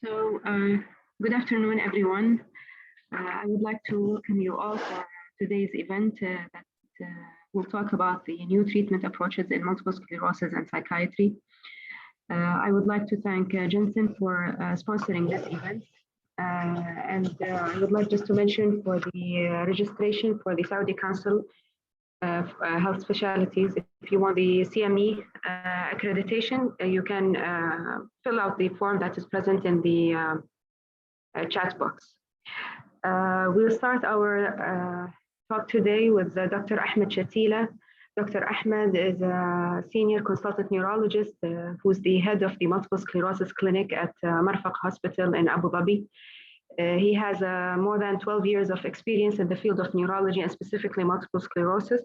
Good afternoon, everyone. I would like to welcome you all for today's event that will talk about the new treatment approaches in multiple sclerosis and psychiatry. I would like to thank Jensen for sponsoring this event. I would like just to mention for the registration for the Saudi Council of Health Specialties, if you want the CME accreditation, you can fill out the form that is present in the chat box. We'll start our talk today with Dr. Ahmed Shatila. Dr. Ahmed is a senior consultant neurologist who's the head of the multiple sclerosis clinic at Marfaq Hospital in Abu Dhabi. He has more than 12 years of experience in the field of neurology and specifically multiple sclerosis.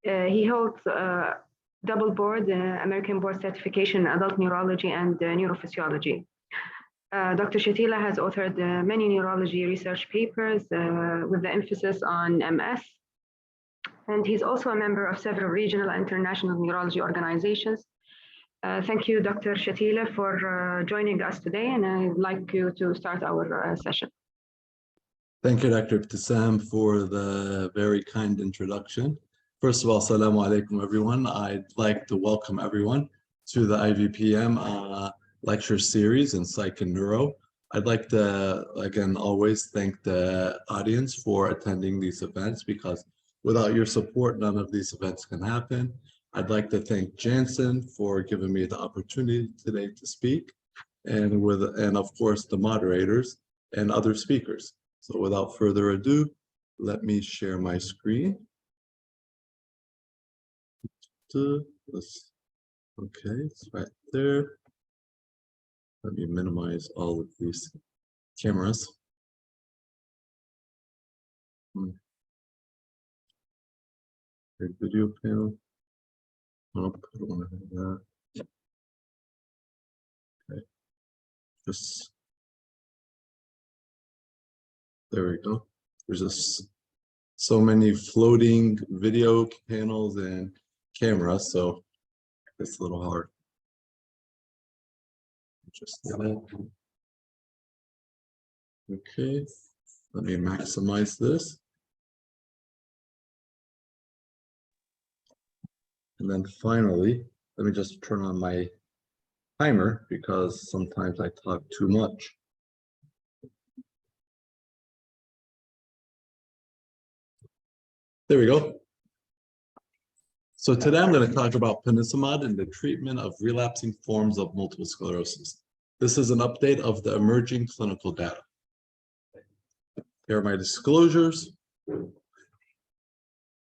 He holds double board, American board certification in adult neurology and neurophysiology. Dr. Shatila has authored many neurology research papers with the emphasis on MS. And he's also a member of several regional and international neurology organizations. Thank you, Dr. Shatila, for joining us today, and I'd like you to start our session. Thank you, Dr. Ibtisam, for the very kind introduction. First of all, assalamu alaikum, everyone. I'd like to welcome everyone to the IVPN lecture series in Psych and Neuro. I'd like to, again, always thank the audience for attending these events because without your support, none of these events can happen. I'd like to thank Jansen for giving me the opportunity today to speak and of course the moderators and other speakers. So without further ado, let me share my screen. Okay, it's right there. Let me minimize all of these cameras. Video panel. I'll put one of that. Okay. Just there we go. There's just so many floating video panels and cameras, so it's a little hard. Just that. Okay, let me maximize this. And then finally, let me just turn on my timer because sometimes I talk too much. There we go. So today I'm going to talk about ponesimod and the treatment of relapsing forms of multiple sclerosis. This is an update of the emerging clinical data. Here are my disclosures.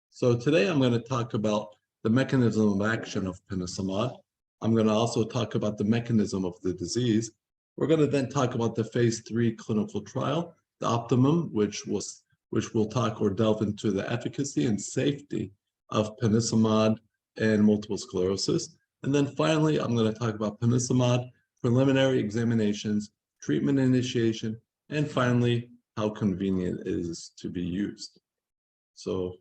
So today I'm going to talk about the mechanism of action of ponesimod. I'm going to also talk about the mechanism of the disease. We're going to then talk about the phase 3 clinical trial, the optimum, which will talk or delve into the efficacy and safety of ponesimod and multiple sclerosis. And then finally, I'm going to talk about ponesimod, preliminary examinations, treatment initiation, and finally, how convenient it is to be used. So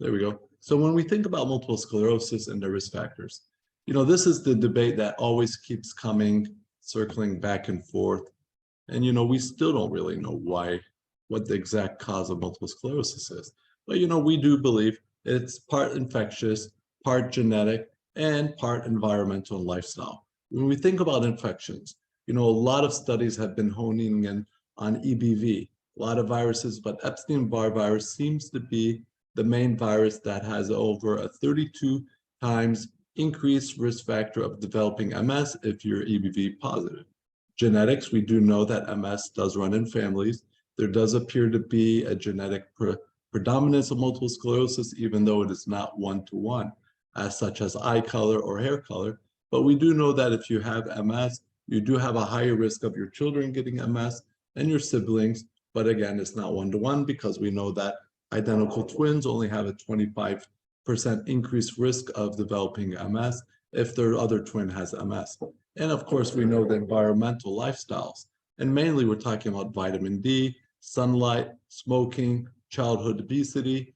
there we go. So when we think about multiple sclerosis and the risk factors, this is the debate that always keeps coming, circling back and forth. And, we still don't really know what the exact cause of multiple sclerosis is. But, we do believe it's part infectious, part genetic, and part environmental and lifestyle. When we think about infections, a lot of studies have been honing in on EBV, a lot of viruses, but Epstein-Barr virus seems to be the main virus that has over a 32 times increased risk factor of developing MS if you're EBV positive. Genetics, we do know that MS does run in families. There does appear to be a genetic predominance of multiple sclerosis, even though it is not one-to-one, such as eye color or hair color. But we do know that if you have MS, you do have a higher risk of your children getting MS and your siblings. But again, it's not one-to-one because we know that identical twins only have a 25% increased risk of developing MS if their other twin has MS. And of course, we know the environmental lifestyles. And mainly we're talking about vitamin D, sunlight, smoking, childhood obesity.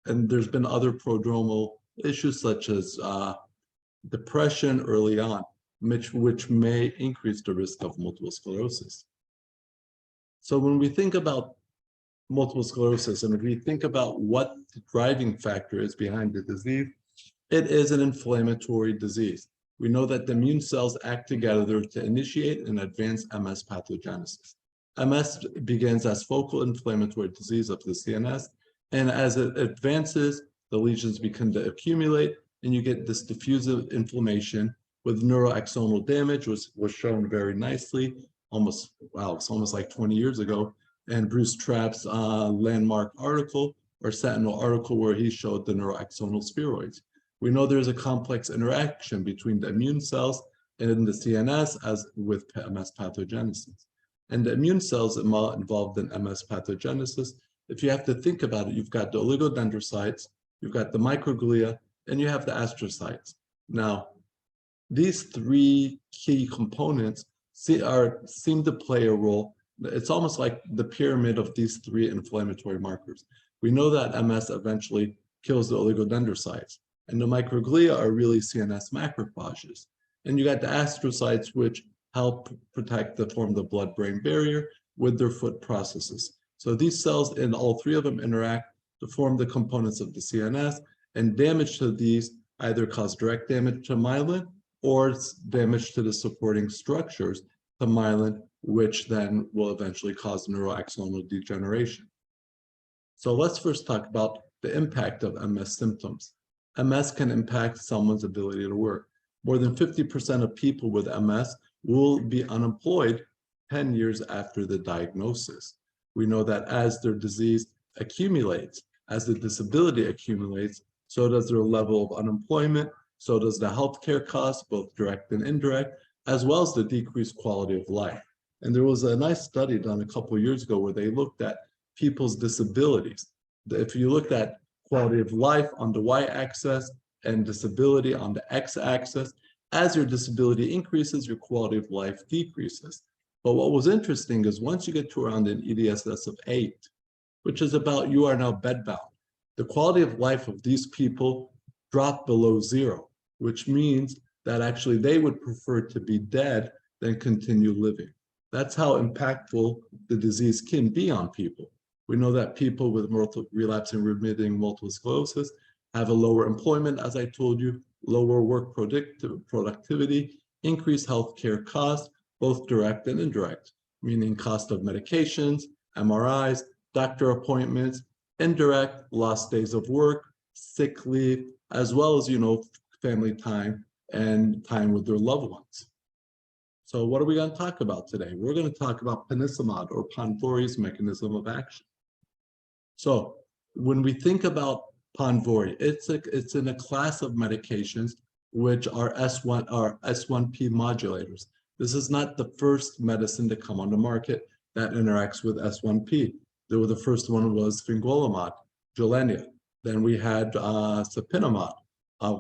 And there's been other prodromal issues such as depression early on. which may increase the risk of multiple sclerosis. So when we think about multiple sclerosis, and if we think about what the driving factor is behind the disease, it is an inflammatory disease. We know that the immune cells act together to initiate and advance MS pathogenesis. MS begins as focal inflammatory disease of the CNS, and as it advances, the lesions begin to accumulate, and you get this diffusive inflammation with neuroaxonal damage, which was shown very nicely almost, wow, it's almost like 20 years ago, and Bruce Trapp's landmark article or sentinel article where he showed the neuroaxonal spheroids. We know there's a complex interaction between the immune cells and the CNS as with MS pathogenesis. And the immune cells involved in MS pathogenesis, if you have to think about it, you've got the oligodendrocytes, you've got the microglia, and you have the astrocytes. Now, these three key components seem to play a role. It's almost like the pyramid of these three inflammatory markers. We know that MS eventually kills the oligodendrocytes, and the microglia are really CNS macrophages. And you got the astrocytes, which help protect the form of the blood-brain barrier with their foot processes. So these cells, and all three of them interact to form the components of the CNS, and damage to these either cause direct damage to myelin or damage to the supporting structures to myelin, which then will eventually cause neuroaxonal degeneration. So let's first talk about the impact of MS symptoms. MS can impact someone's ability to work. More than 50% of people with MS will be unemployed 10 years after the diagnosis. We know that as their disease accumulates, as the disability accumulates, so does their level of unemployment, so does the healthcare costs, both direct and indirect, as well as the decreased quality of life. And there was a nice study done a couple of years ago where they looked at people's disabilities. If you looked at quality of life on the y-axis and disability on the x-axis, as your disability increases, your quality of life decreases. But what was interesting is once you get to around an EDSS of 8, which is about you are now bedbound, the quality of life of these people dropped below 0, which means that actually they would prefer to be dead than continue living. That's how impactful the disease can be on people. We know that people with relapsing remitting multiple sclerosis have a lower employment, as I told you, lower work productivity, increased healthcare costs, both direct and indirect, meaning cost of medications, MRIs, doctor appointments, indirect, lost days of work, sick leave, as well as, family time and time with their loved ones. So what are we going to talk about today? We're going to talk about ponesimod, or Ponvory's mechanism of action. So when we think about Ponvory, it's in a class of medications which are S1P modulators. This is not the first medicine to come on the market that interacts with S1P. The first one was fingolimod, Gilenya. Then we had sapinamod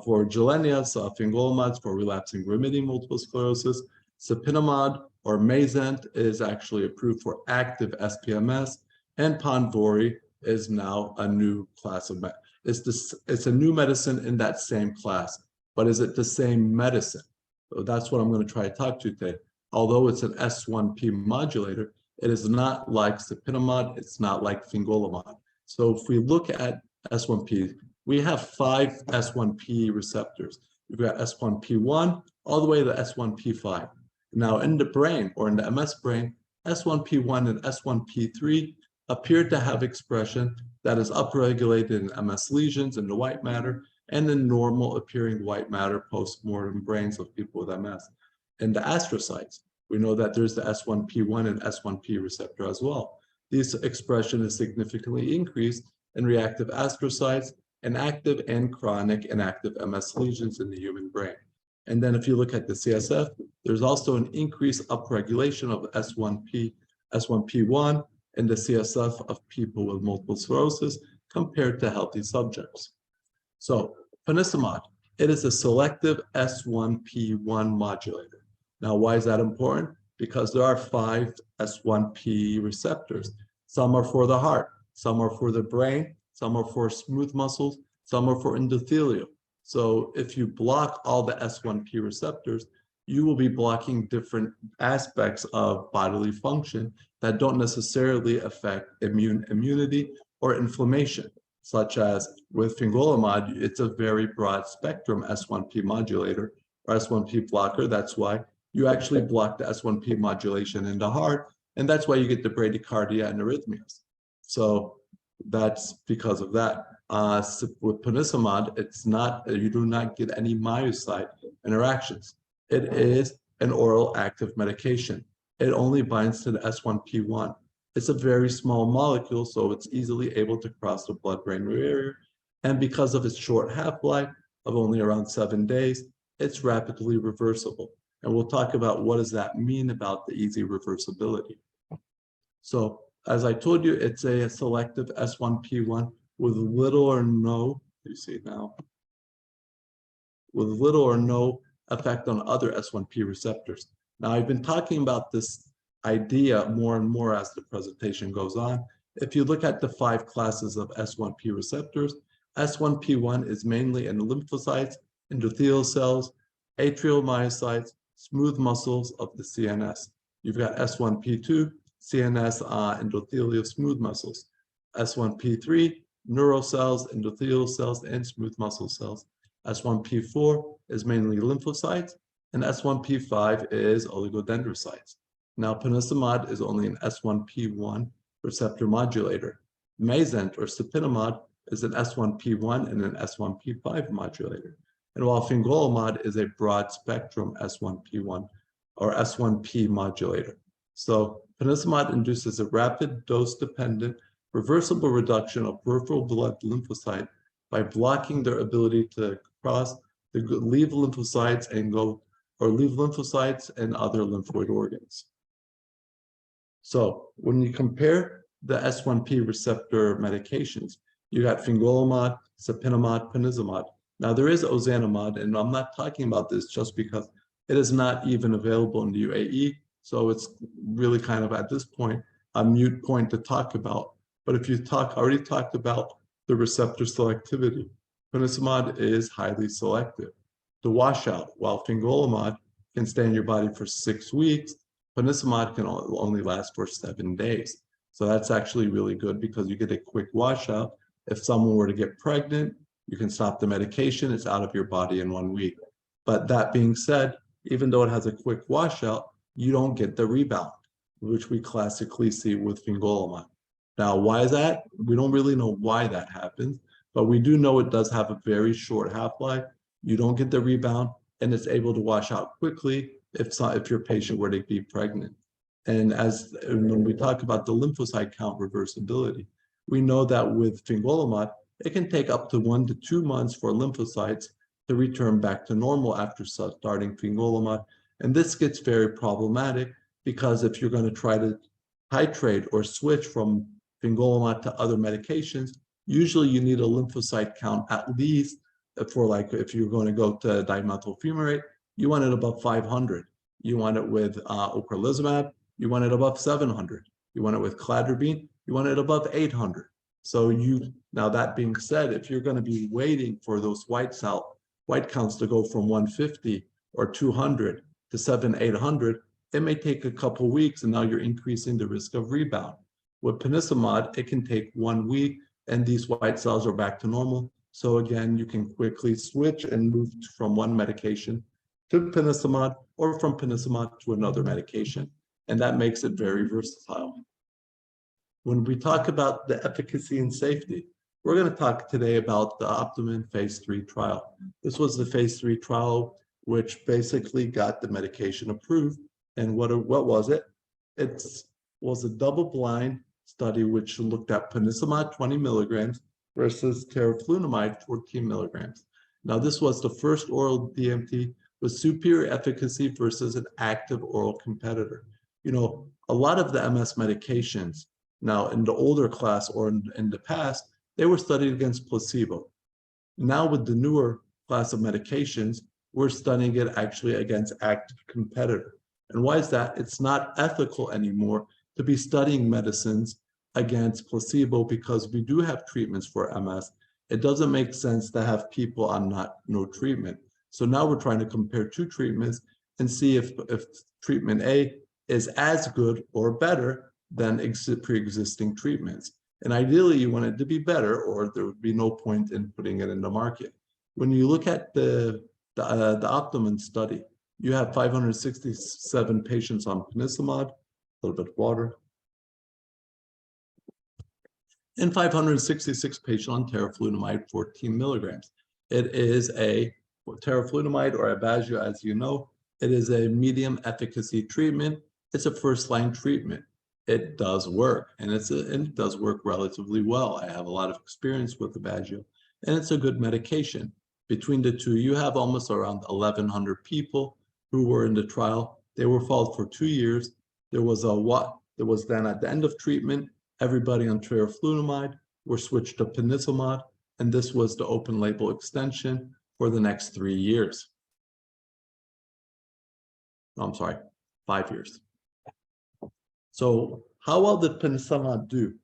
for Gilenya, fingolimod for relapsing remitting multiple sclerosis. Sapinamod or Mayzent is actually approved for active SPMS, and Ponvory is now a new class of medicine. It's a new medicine in that same class, but is it the same medicine? So that's what I'm going to try to talk to you today. Although it's an S1P modulator, it is not like sapinamod, it's not like fingolimod. So if we look at S1P, we have 5 S1P receptors. We've got S1P1 all the way to S1P5. Now in the brain, or in the MS brain, S1P1 and S1P3 appear to have expression that is upregulated in MS lesions in the white matter and in normal appearing white matter post-mortem brains of people with MS. In the astrocytes, we know that there's the S1P1 and S1P receptor as well. This expression is significantly increased in reactive astrocytes and active and chronic inactive MS lesions in the human brain. And then if you look at the CSF, there's also an increased upregulation of S1P1 in the CSF of people with multiple sclerosis compared to healthy subjects. So ponesimod, it is a selective S1P1 modulator. Now, why is that important? Because there are 5 S1P receptors. Some are for the heart, some are for the brain, some are for smooth muscles, some are for endothelial. So if you block all the S1P receptors, you will be blocking different aspects of bodily function that don't necessarily affect immunity or inflammation, such as with fingolimod, it's a very broad spectrum S1P modulator or S1P blocker. That's why you actually block the S1P modulation in the heart, and that's why you get the bradycardia and arrhythmias. So that's because of that. With ponesimod, it's not, you do not get any myocyte interactions. It is an oral active medication. It only binds to the S1P1. It's a very small molecule, so it's easily able to cross the blood-brain barrier. And because of its short half-life of only around 7 days, it's rapidly reversible. And we'll talk about what does that mean about the easy reversibility. So as I told you, it's a selective S1P1 with little or no, you see now, with little or no effect on other S1P receptors. Now, I've been talking about this idea more and more as the presentation goes on. If you look at the 5 classes of S1P receptors, S1P1 is mainly in lymphocytes, endothelial cells, atrial myocytes, smooth muscles of the CNS. You've got S1P2, CNS endothelial smooth muscles. S1P3, neural cells, endothelial cells, and smooth muscle cells. S1P4 is mainly lymphocytes, and S1P5 is oligodendrocytes. Now, ponesimod is only an S1P1 receptor modulator. Mayzent or sapinomod is an S1P1 and an S1P5 modulator. And while fingolimod is a broad spectrum S1P1 or S1P modulator. So ponesimod induces a rapid dose-dependent reversible reduction of peripheral blood lymphocyte by blocking their ability to cross, leave lymphocytes and go, or leave lymphocytes and other lymphoid organs. So when you compare the S1P receptor medications, you got fingolimod, sapinomod, ponesimod. Now there is ozanimod, and I'm not talking about this just because it is not even available in the UAE. So it's really kind of at this point, a moot point to talk about. But if you already talked about the receptor selectivity, ponesimod is highly selective. The washout, while fingolimod can stay in your body for 6 weeks, ponesimod can only last for 7 days. So that's actually really good because you get a quick washout. If someone were to get pregnant, you can stop the medication, it's out of your body in 1 week. But that being said, even though it has a quick washout, you don't get the rebound, which we classically see with fingolimod. Now, why is that? We don't really know why that happens, but we do know it does have a very short half-life. You don't get the rebound, and it's able to wash out quickly if your patient were to be pregnant. And when we talk about the lymphocyte count reversibility, we know that with fingolimod, it can take up to 1 to 2 months for lymphocytes to return back to normal after starting fingolimod. And this gets very problematic because if you're going to try to titrate or switch from fingolimod to other medications, usually you need a lymphocyte count at least for, like, if you're going to go to dimethyl fumarate, you want it above 500. You want it with ocrelizumab, you want it above 700. You want it with cladribine, you want it above 800. So now that being said, if you're going to be waiting for those white counts to go from 150 or 200 to 700-800, it may take a couple weeks, and now you're increasing the risk of rebound. With ponesimod, it can take 1 week, and these white cells are back to normal. So again, you can quickly switch and move from one medication to ponesimod or from ponesimod to another medication, and that makes it very versatile. When we talk about the efficacy and safety, we're going to talk today about the Optimum phase 3 trial. This was the phase 3 trial which basically got the medication approved. And what was it? It was a double-blind study which looked at ponesimod 20 milligrams versus teriflunomide 14 milligrams. Now, this was the first oral DMT with superior efficacy versus an active oral competitor. You know, a lot of the MS medications, now in the older class or in the past, they were studied against placebo. Now with the newer class of medications, we're studying it actually against active competitor. And why is that? It's not ethical anymore to be studying medicines against placebo because we do have treatments for MS. It doesn't make sense to have people on no treatment. So now we're trying to compare 2 treatments and see if treatment A is as good or better than pre-existing treatments. And ideally, you want it to be better, or there would be no point in putting it in the market. When you look at the Optimum study, you have 567 patients on penicillin, a little bit of water, and 566 patients on teriflunomide 14 milligrams. It is a teriflunomide, or Aubagio, as you know. It is a medium efficacy treatment. It's a first-line treatment. It does work, and it does work relatively well. I have a lot of experience with Aubagio, and it's a good medication. Between the two, you have almost around 1,100 people who were in the trial. They were followed for 2 years. There was then at the end of treatment, everybody on teriflunomide were switched to penicillin, and this was the open label extension for the next 3 years. No, I'm sorry, 5 years. So how well did penicillin do?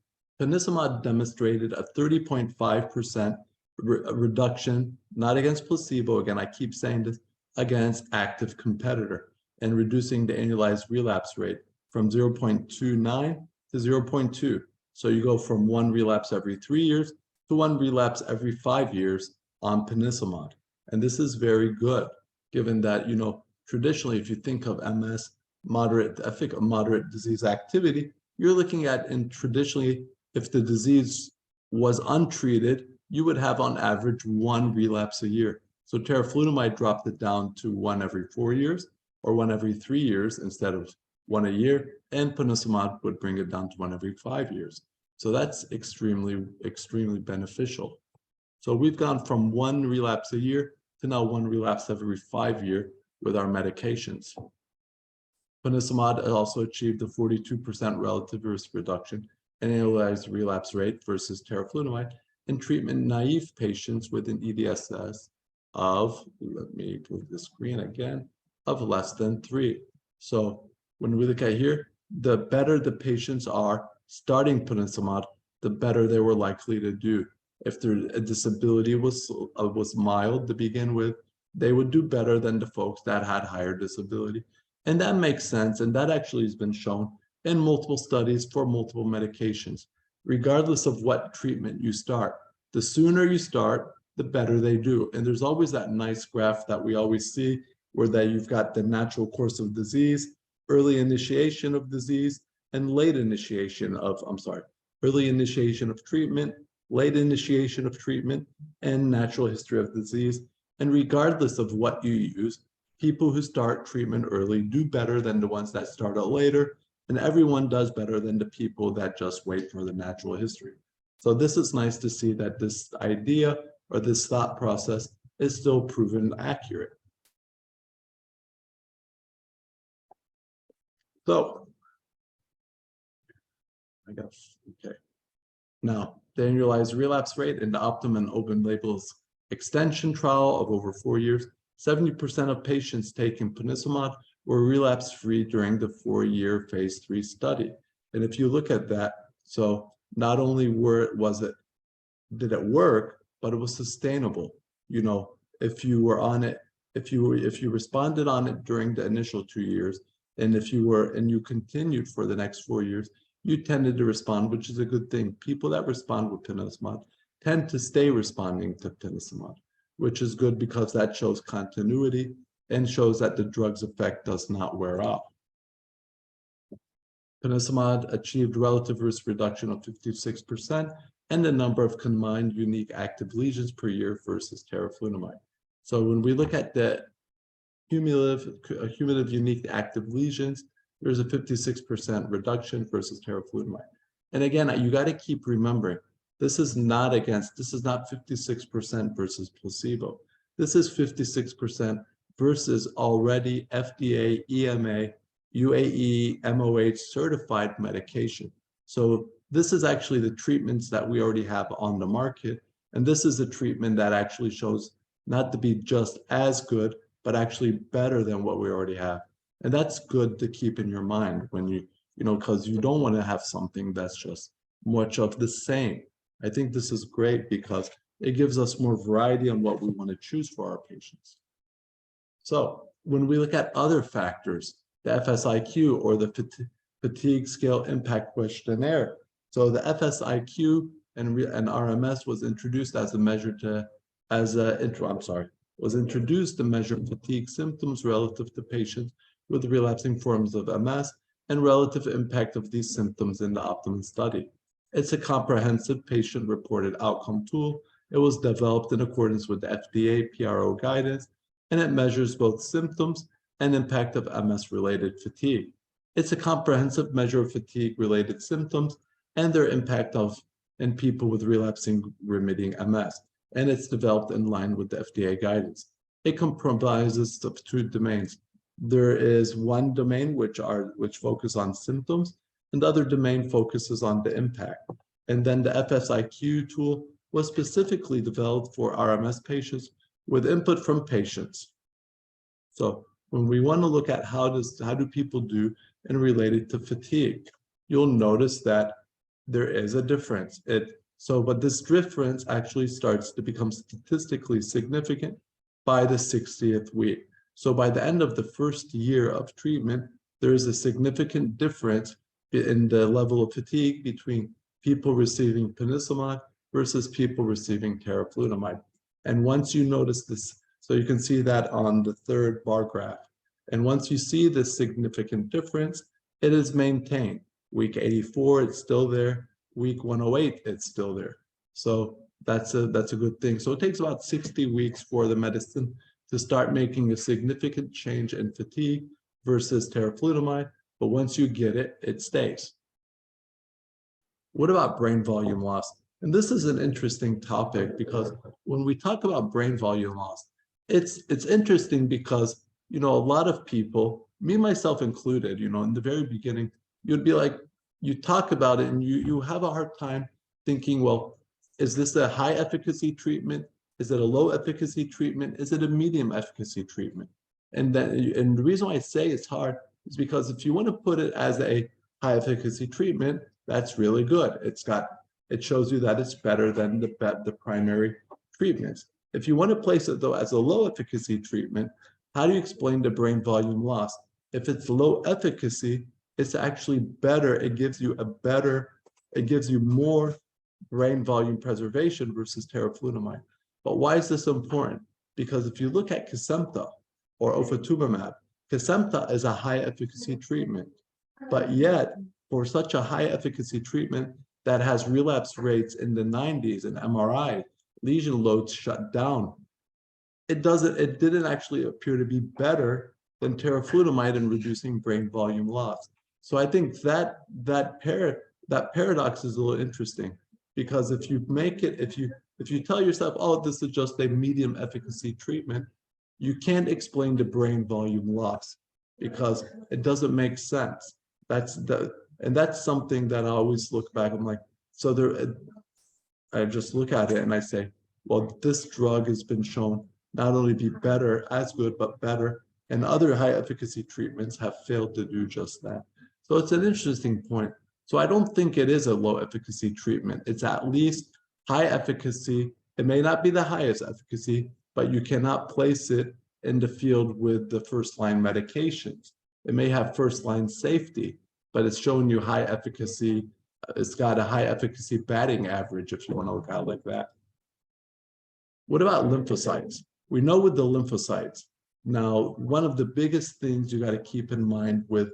Penicillin demonstrated a 30.5% reduction, not against placebo, again, I keep saying this, against active competitor, and reducing the annualized relapse rate from 0.29 to 0.2. So you go from 1 relapse every 3 years to 1 relapse every 5 years on penicillin. And this is very good, given that, you know, traditionally, if you think of MS, moderate disease activity, you're looking at, and traditionally, if the disease was untreated, you would have on average 1 relapse a year. So teriflunomide dropped it down to 1 every 4 years or 1 every 3 years instead of 1 a year, and penicillin would bring it down to 1 every 5 years. So that's extremely, extremely beneficial. So we've gone from 1 relapse a year to now 1 relapse every 5 years with our medications. Penicillin also achieved a 42% relative risk reduction in annualized relapse rate versus teriflunomide in treatment-naive patients with an EDSS of, let me move the screen again, of less than 3. So when we look at here, the better the patients are starting penicillin, the better they were likely to do. If their disability was mild to begin with, they would do better than the folks that had higher disability. And that makes sense, and that actually has been shown in multiple studies for multiple medications. Regardless of what treatment you start, the sooner you start, the better they do. And there's always that nice graph that we always see where that you've got the natural course of disease, early initiation of disease, and late initiation of, early initiation of treatment, late initiation of treatment, and natural history of disease. And regardless of what you use, people who start treatment early do better than the ones that start it later, and everyone does better than the people that just wait for the natural history. So this is nice to see that this idea or this thought process is still proven accurate. So, I guess, okay. Now, the annualized relapse rate in the Optimum open labels extension trial of over 4 years, 70% of patients taking penicillin were relapse-free during the 4-year phase 3 study. And if you look at that, so not only did it work, but it was sustainable. You know, if you were on it, if you responded on it during the initial 2 years, and you continued for the next 4 years, you tended to respond, which is a good thing. People that respond with penicillin tend to stay responding to penicillin, which is good because that shows continuity and shows that the drug's effect does not wear off. Penicillin achieved relative risk reduction of 56% and the number of combined unique active lesions per year versus teriflunomide. So when we look at the cumulative unique active lesions, there's a 56% reduction versus teriflunomide. And again, you got to keep remembering, this is not 56% versus placebo. This is 56% versus already FDA, EMA, UAE, MOH certified medication. So this is actually the treatments that we already have on the market. And this is a treatment that actually shows not to be just as good, but actually better than what we already have. And that's good to keep in your mind when because you don't want to have something that's just much of the same. I think this is great because it gives us more variety on what we want to choose for our patients. So when we look at other factors, the FSIQ or the fatigue scale impact questionnaire. So the FSIQ and RMS was introduced as a measure was introduced to measure fatigue symptoms relative to patients with relapsing forms of MS and relative impact of these symptoms in the Optimum study. It's a comprehensive patient-reported outcome tool. It was developed in accordance with the FDA PRO guidance, and it measures both symptoms and impact of MS-related fatigue. It's a comprehensive measure of fatigue-related symptoms and their impact in people with relapsing remitting MS, and it's developed in line with the FDA guidance. It comprises of two domains. There is one domain which focus on symptoms, and the other domain focuses on the impact. And then the FSIQ tool was specifically developed for RMS patients with input from patients. So when we want to look at how do people do and related to fatigue, you'll notice that there is a difference. But this difference actually starts to become statistically significant by the 60th week. So by the end of the first year of treatment, there is a significant difference in the level of fatigue between people receiving ponesimod versus people receiving teriflunomide. And once you notice this, so you can see that on the third bar graph. And once you see this significant difference, it is maintained. Week 84, it's still there. Week 108, it's still there. So that's a good thing. So it takes about 60 weeks for the medicine to start making a significant change in fatigue versus teriflunomide. But once you get it, it stays. What about brain volume loss? And this is an interesting topic because when we talk about brain volume loss, it's interesting because, a lot of people, me myself included, in the very beginning, you'd be like, you talk about it and you have a hard time thinking, well, is this a high efficacy treatment? Is it a low efficacy treatment? Is it a medium efficacy treatment? And the reason why I say it's hard is because if you want to put it as a high efficacy treatment, that's really good. It shows you that it's better than the primary treatments. If you want to place it though as a low efficacy treatment, how do you explain the brain volume loss? If it's low efficacy, it's actually better. It gives you more brain volume preservation versus teriflunomide. But why is this important? Because if you look at Kesimpta or ofatumumab, Kesimpta is a high efficacy treatment, but yet for such a high efficacy treatment that has relapse rates in the 90s and MRI, lesion loads shut down, it didn't actually appear to be better than teriflunomide in reducing brain volume loss. So I think that paradox is a little interesting, because if you tell yourself, oh, this is just a medium efficacy treatment, you can't explain the brain volume loss because it doesn't make sense. And that's something that I always look back. I'm like, I just look at it and I say, well, this drug has been shown not only be better, as good, but better, and other high efficacy treatments have failed to do just that. So it's an interesting point. So I don't think it is a low efficacy treatment. It's at least high efficacy. It may not be the highest efficacy, but you cannot place it in the field with the first line medications. It may have first line safety, but it's showing you high efficacy. It's got a high efficacy batting average, if you want to look at it like that. What about lymphocytes? We know with the lymphocytes, now, one of the biggest things you got to keep in mind with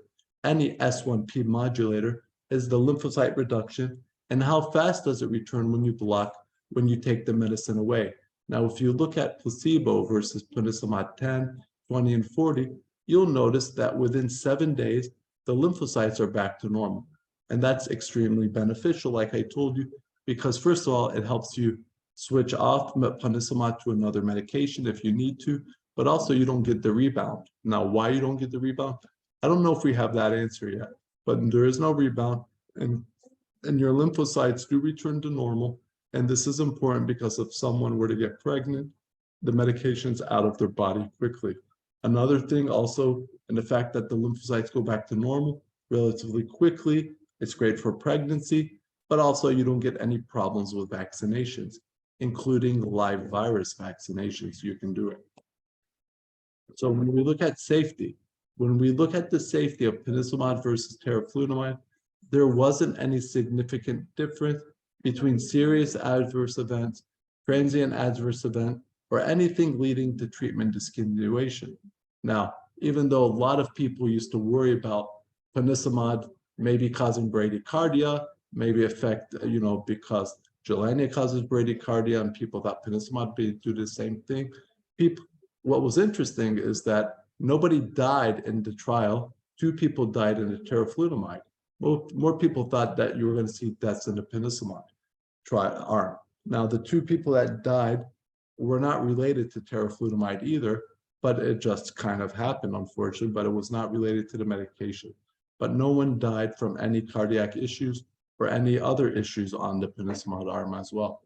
any S1P modulator is the lymphocyte reduction and how fast does it return when you take the medicine away. Now, if you look at placebo versus ponesimod 10, 20, and 40, you'll notice that within 7 days, the lymphocytes are back to normal. And that's extremely beneficial, like I told you, because first of all, it helps you switch off ponesimod to another medication if you need to, but also you don't get the rebound. Now, why you don't get the rebound? I don't know if we have that answer yet, but there is no rebound, and your lymphocytes do return to normal. And this is important because if someone were to get pregnant, the medication's out of their body quickly. Another thing also, and the fact that the lymphocytes go back to normal relatively quickly, it's great for pregnancy, but also you don't get any problems with vaccinations, including live virus vaccinations. You can do it. So when we look at safety, when we look at the safety of penicillamide versus teriflunomide, there wasn't any significant difference between serious adverse events, transient adverse event, or anything leading to treatment discontinuation. Now, even though a lot of people used to worry about penicillamide maybe causing bradycardia, maybe affect, because Gilenya causes bradycardia and people thought penicillamide would do the same thing. What was interesting is that nobody died in the trial. 2 people died in the teriflunomide. More people thought that you were going to see deaths in the penicillamide trial arm. Now, the 2 people that died were not related to teriflunomide either, but it just kind of happened, unfortunately, but it was not related to the medication. But no one died from any cardiac issues or any other issues on the penicillamide arm as well.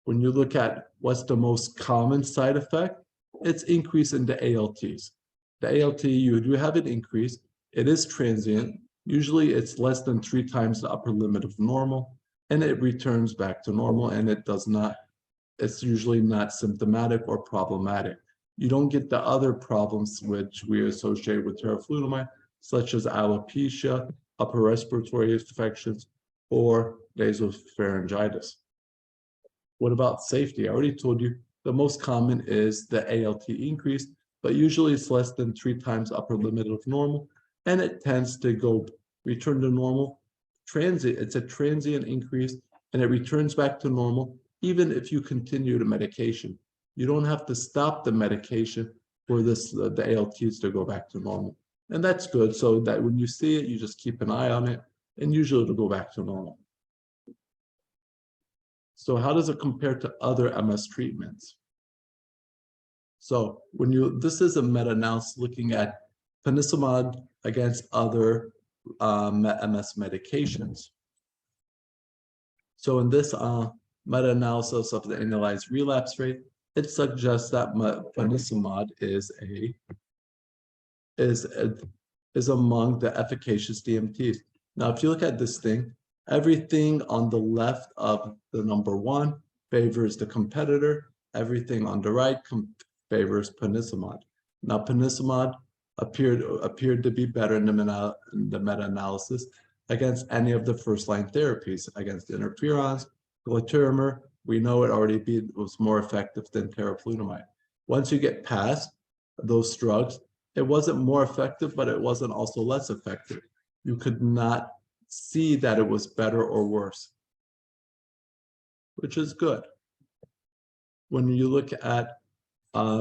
When you look at what's the most common side effect, it's increase in the ALTs. The ALT, you do have an increase. It is transient. Usually it's less than 3 times the upper limit of normal, and it returns back to normal, and it's usually not symptomatic or problematic. You don't get the other problems which we associate with teriflunomide, such as alopecia, upper respiratory infections, or nasopharyngitis. What about safety? I already told you the most common is the ALT increase, but usually it's less than 3 times upper limit of normal, and it tends to return to normal. It's a transient increase, and it returns back to normal even if you continue the medication. You don't have to stop the medication for the ALTs to go back to normal. And that's good, so that when you see it, you just keep an eye on it, and usually it'll go back to normal. So how does it compare to other MS treatments? So this is a meta-analysis looking at penicillamide against other MS medications. So in this meta-analysis of the annualized relapse rate, it suggests that penicillamide is among the efficacious DMTs. Now, if you look at this thing, everything on the left of the number 1 favors the competitor. Everything on the right favors penicillamide. Now, penicillamide appeared to be better in the meta-analysis against any of the first-line therapies, against interferons, glatiramer. We know it was more effective than teriflunomide. Once you get past those drugs, it wasn't more effective, but it wasn't also less effective. You could not see that it was better or worse, which is good. When you look at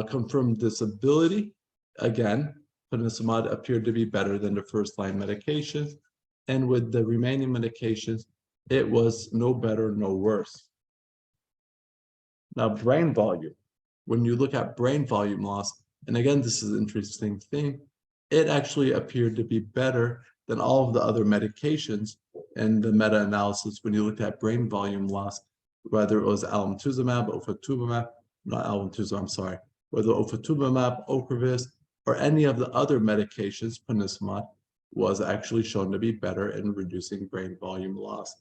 confirmed disability, again, penicillamide appeared to be better than the first-line medications, and with the remaining medications, it was no better, no worse. Now, brain volume. When you look at brain volume loss, and again, this is an interesting thing, it actually appeared to be better than all of the other medications in the meta-analysis when you looked at brain volume loss, whether it was alemtuzumab, ofatumumab, not alemtuzumab, I'm sorry, whether ofatumumab, Ocrevus, or any of the other medications, penicillamide was actually shown to be better in reducing brain volume loss.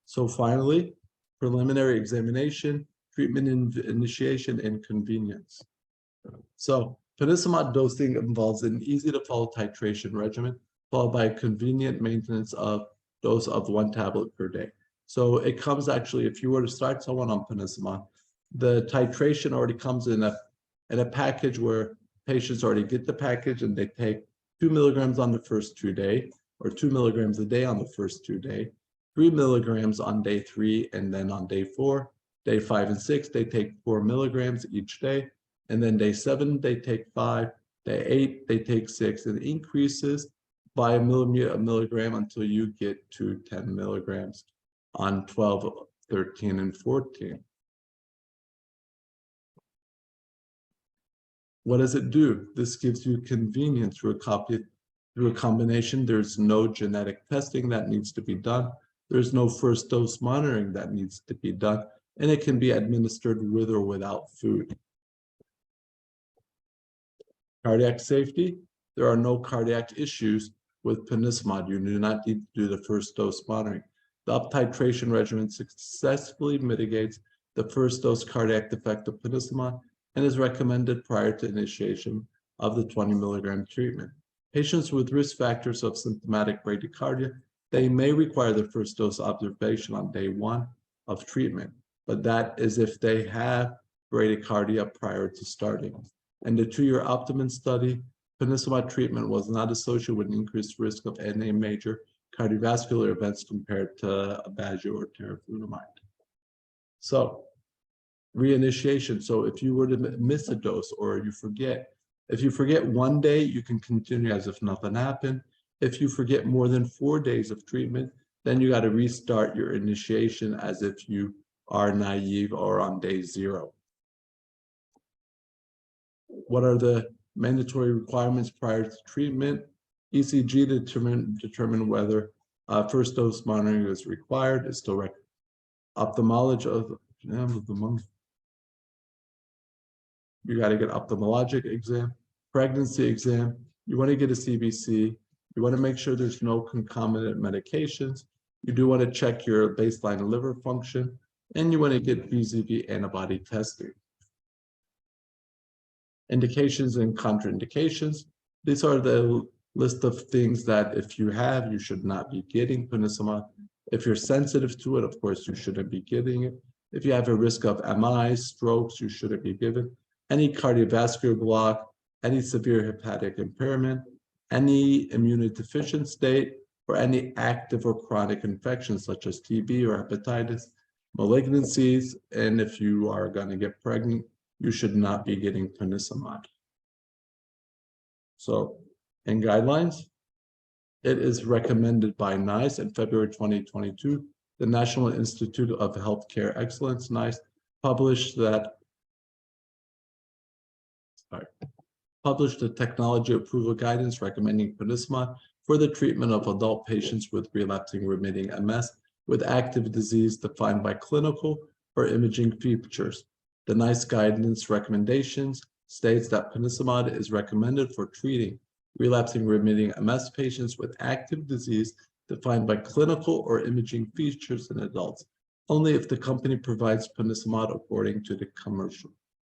So finally, preliminary examination, treatment initiation, and convenience. So penicillamide dosing involves an easy-to-follow titration regimen, followed by a convenient maintenance of dose of 1 tablet per day. So it comes actually, if you were to start someone on penicillamide, the titration already comes in a package where patients already get the package and they take 2 milligrams on the first 2 days, or 2 milligrams a day on the first 2 days, 3 milligrams on day 3, and then on day 4, day 5 and 6, they take 4 milligrams each day. And then day 7, they take 5, day 8, they take 6, and it increases by a milligram until you get to 10 milligrams on 12, 13, and 14. What does it do? This gives you convenience through a combination. There's no genetic testing that needs to be done. There's no first dose monitoring that needs to be done, and it can be administered with or without food. Cardiac safety, there are no cardiac issues with penicillamide. You do not need to do the first dose monitoring. The up-titration regimen successfully mitigates the first dose cardiac effect of penicillamide and is recommended prior to initiation of the 20 milligram treatment. Patients with risk factors of symptomatic bradycardia, they may require the first dose observation on day 1 of treatment, but that is if they have bradycardia prior to starting. In the 2-year Optimum study, ponesimod treatment was not associated with an increased risk of any major cardiovascular events compared to Aubagio or teriflunomide. So, reinitiation. So if you were to miss a dose or if you forget 1 day, you can continue as if nothing happened. If you forget more than 4 days of treatment, then you got to restart your initiation as if you are naive or on day 0. What are the mandatory requirements prior to treatment? ECG to determine whether first dose monitoring is required. It's still recommended. Ophthalmology you got to get ophthalmologic exam, pregnancy exam. You want to get a CBC. You want to make sure there's no concomitant medications. You do want to check your baseline liver function, and you want to get VZV antibody testing. Indications and contraindications. These are the list of things that if you have, you should not be getting ponesimod. If you're sensitive to it, of course, you shouldn't be getting it. If you have a risk of MIs, strokes, you shouldn't be given. Any cardiovascular block, any severe hepatic impairment, any immunodeficient state, or any active or chronic infections such as TB or hepatitis, malignancies, and if you are going to get pregnant, you should not be getting ponesimod. So, in guidelines, it is recommended by NICE in February 2022. The National Institute of Healthcare Excellence, NICE, published the technology approval guidance recommending ponesimod for the treatment of adult patients with relapsing remitting MS with active disease defined by clinical or imaging features. The NICE guidance recommendations states that ponesimod is recommended for treating relapsing remitting MS patients with active disease defined by clinical or imaging features in adults, only if the company provides ponesimod according to the commercial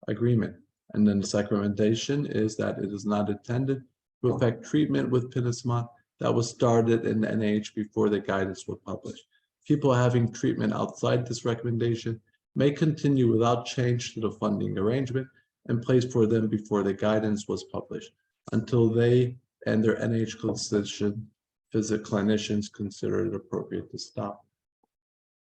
agreement. And then the second recommendation is that it is not intended to affect treatment with ponesimod that was started in the NIH before the guidance was published. People having treatment outside this recommendation may continue without change to the funding arrangement in place for them before the guidance was published until they and their NIH clinicians consider it appropriate to stop.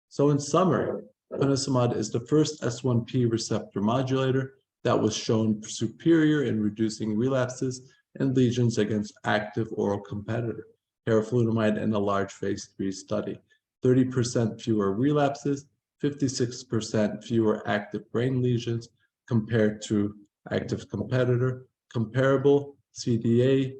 So in summary, ponesimod is the first S1P receptor modulator that was shown superior in reducing relapses and lesions against active oral competitor, teriflunomide, in a large phase 3 study. 30% fewer relapses, 56% fewer active brain lesions compared to active competitor, comparable CDA,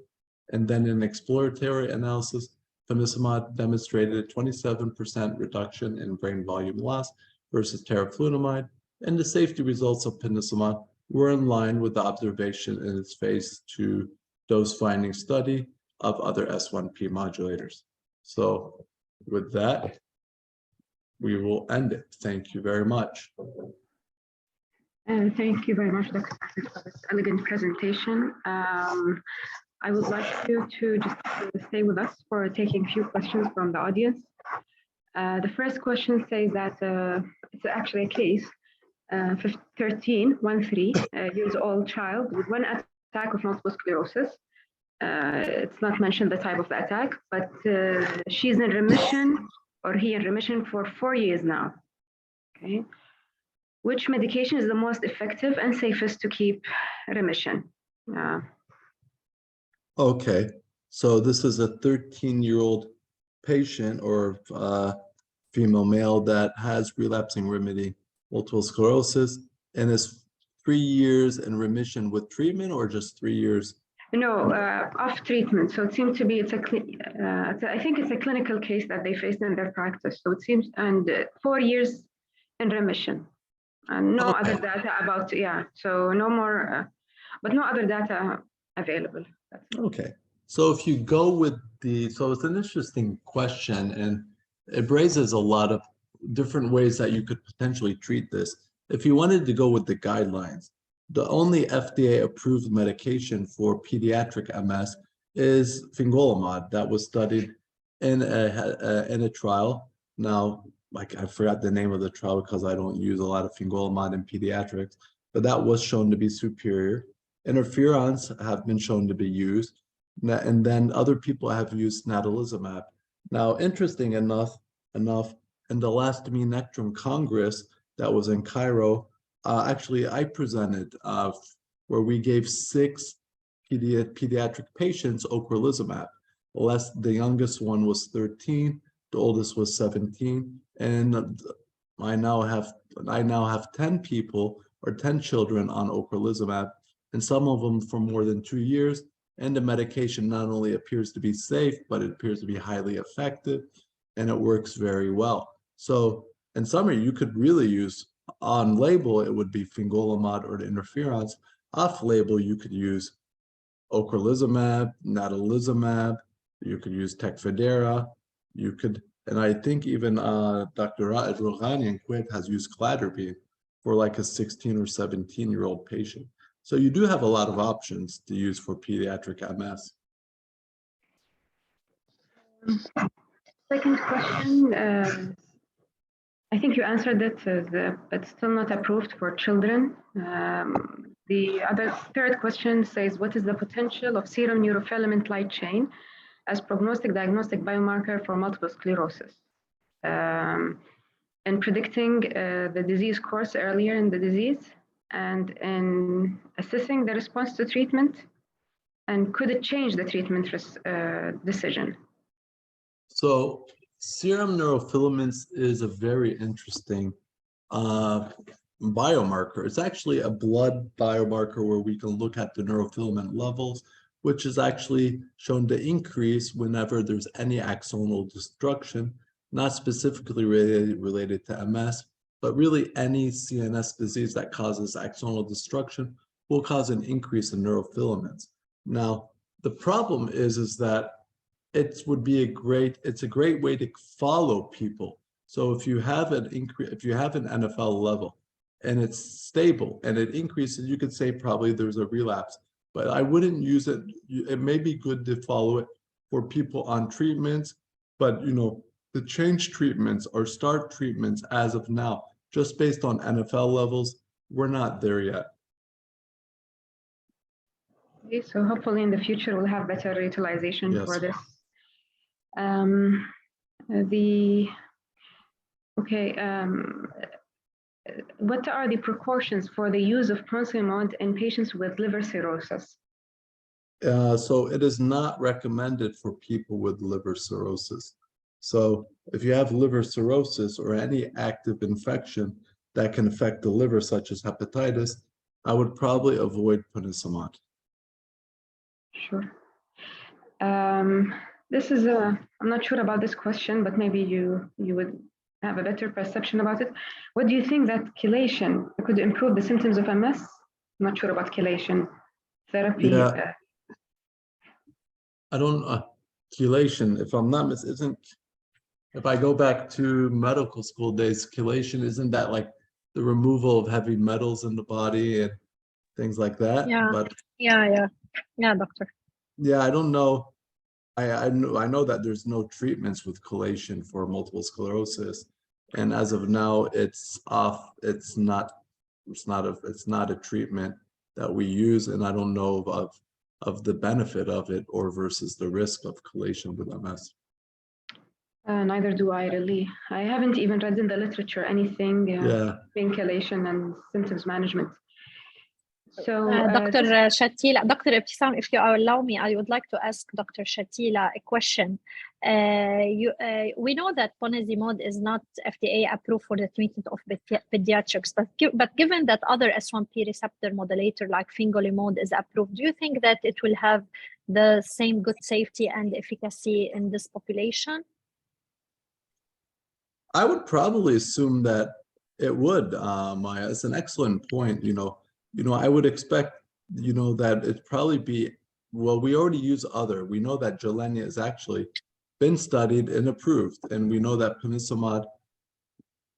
and then in exploratory analysis, ponesimod demonstrated a 27% reduction in brain volume loss versus teriflunomide, and the safety results of ponesimod were in line with the observation in its phase 2 dose-finding study of other S1P modulators. So with that, we will end it. Thank you very much. Thank you very much, Dr. Ahmed, for this elegant presentation. I would like you to just stay with us for taking a few questions from the audience. The first question says that it's actually a case, 13 years old child with one attack of multiple sclerosis. It's not mentioned the type of the attack, but she's in remission, or he in remission for 4 years now. Okay. Which medication is the most effective and safest to keep remission? Okay, so this is a 13-year-old patient or female male that has relapsing remitting multiple sclerosis and is 3 years in remission with treatment, or just 3 years? No, off treatment. So it seems to be, I think it's a clinical case that they faced in their practice. So it seems, and 4 years in remission. And no other data about, so no more, but no other data available. Okay, so if you go with so it's an interesting question, and it raises a lot of different ways that you could potentially treat this. If you wanted to go with the guidelines, The only FDA-approved medication for pediatric MS is fingolimod that was studied in a trial. Now, like I forgot the name of the trial because I don't use a lot of fingolimod in pediatrics, but that was shown to be superior. Interferons have been shown to be used, and then other people have used natalizumab. Now, interesting enough, in the last Nectrum Congress that was in Cairo, actually I presented where we gave 6 pediatric patients ocrelizumab. The youngest one was 13, the oldest was 17, and I now have 10 people or 10 children on ocrelizumab, and some of them for more than 2 years. And the medication not only appears to be safe, but it appears to be highly effective, and it works very well. So in summary, you could really use on label, it would be fingolimod or the interferons. Off label, you could use ocrelizumab, natalizumab, you could use Tecfidera, you could, and I think even Dr. Rouhani in Kuwait has used cladribine for like a 16 or 17-year-old patient. So you do have a lot of options to use for pediatric MS. Second question, I think you answered it, but still not approved for children. The third question says, what is the potential of serum neurofilament light chain as prognostic diagnostic biomarker for multiple sclerosis? And predicting the disease course earlier in the disease, and in assessing the response to treatment, and could it change the treatment decision? So serum neurofilaments is a very interesting biomarker. It's actually a blood biomarker where we can look at the neurofilament levels, which is actually shown to increase whenever there's any axonal destruction, not specifically related to MS, but really any CNS disease that causes axonal destruction will cause an increase in neurofilaments. Now, the problem is that it's a great way to follow people. So if you have an NFL level and it's stable and it increases, you could say probably there's a relapse, but I wouldn't use it. It may be good to follow it for people on treatments, but to change treatments or start treatments as of now, just based on NFL levels, we're not there yet. Okay, so hopefully in the future we'll have better utilization for this. What are the precautions for the use of pronsinomod in patients with liver cirrhosis? So it is not recommended for people with liver cirrhosis. So if you have liver cirrhosis or any active infection that can affect the liver, such as hepatitis, I would probably avoid pronsinomod. Sure. This is I'm not sure about this question, but maybe you would have a better perception about it. What do you think that chelation could improve the symptoms of MS? I'm not sure about chelation therapy. Yeah. I don't chelation, if I'm not if I go back to medical school days, chelation, isn't that like the removal of heavy metals in the body and things like that? Yeah. But yeah, doctor. Yeah, I don't know. I know that there's no treatments with chelation for multiple sclerosis, and as of now, it's off. It's not a treatment that we use, and I don't know of the benefit of it or versus the risk of chelation with MS. Neither do I really. I haven't even read in the literature anything in chelation and symptoms management. So, Dr. Shatila, Dr. Ibtisam, if you allow me, I would like to ask Dr. Shatila a question. We know that ponesimod is not FDA approved for the treatment of pediatrics, but given that other S1P receptor modulator like fingolimod is approved, do you think that it will have the same good safety and efficacy in this population? I would probably assume that it would, Maya. It's an excellent point. I would expect, that it'd probably be, well, we already use other. We know that Gilenya has actually been studied and approved, and we know that ponisimod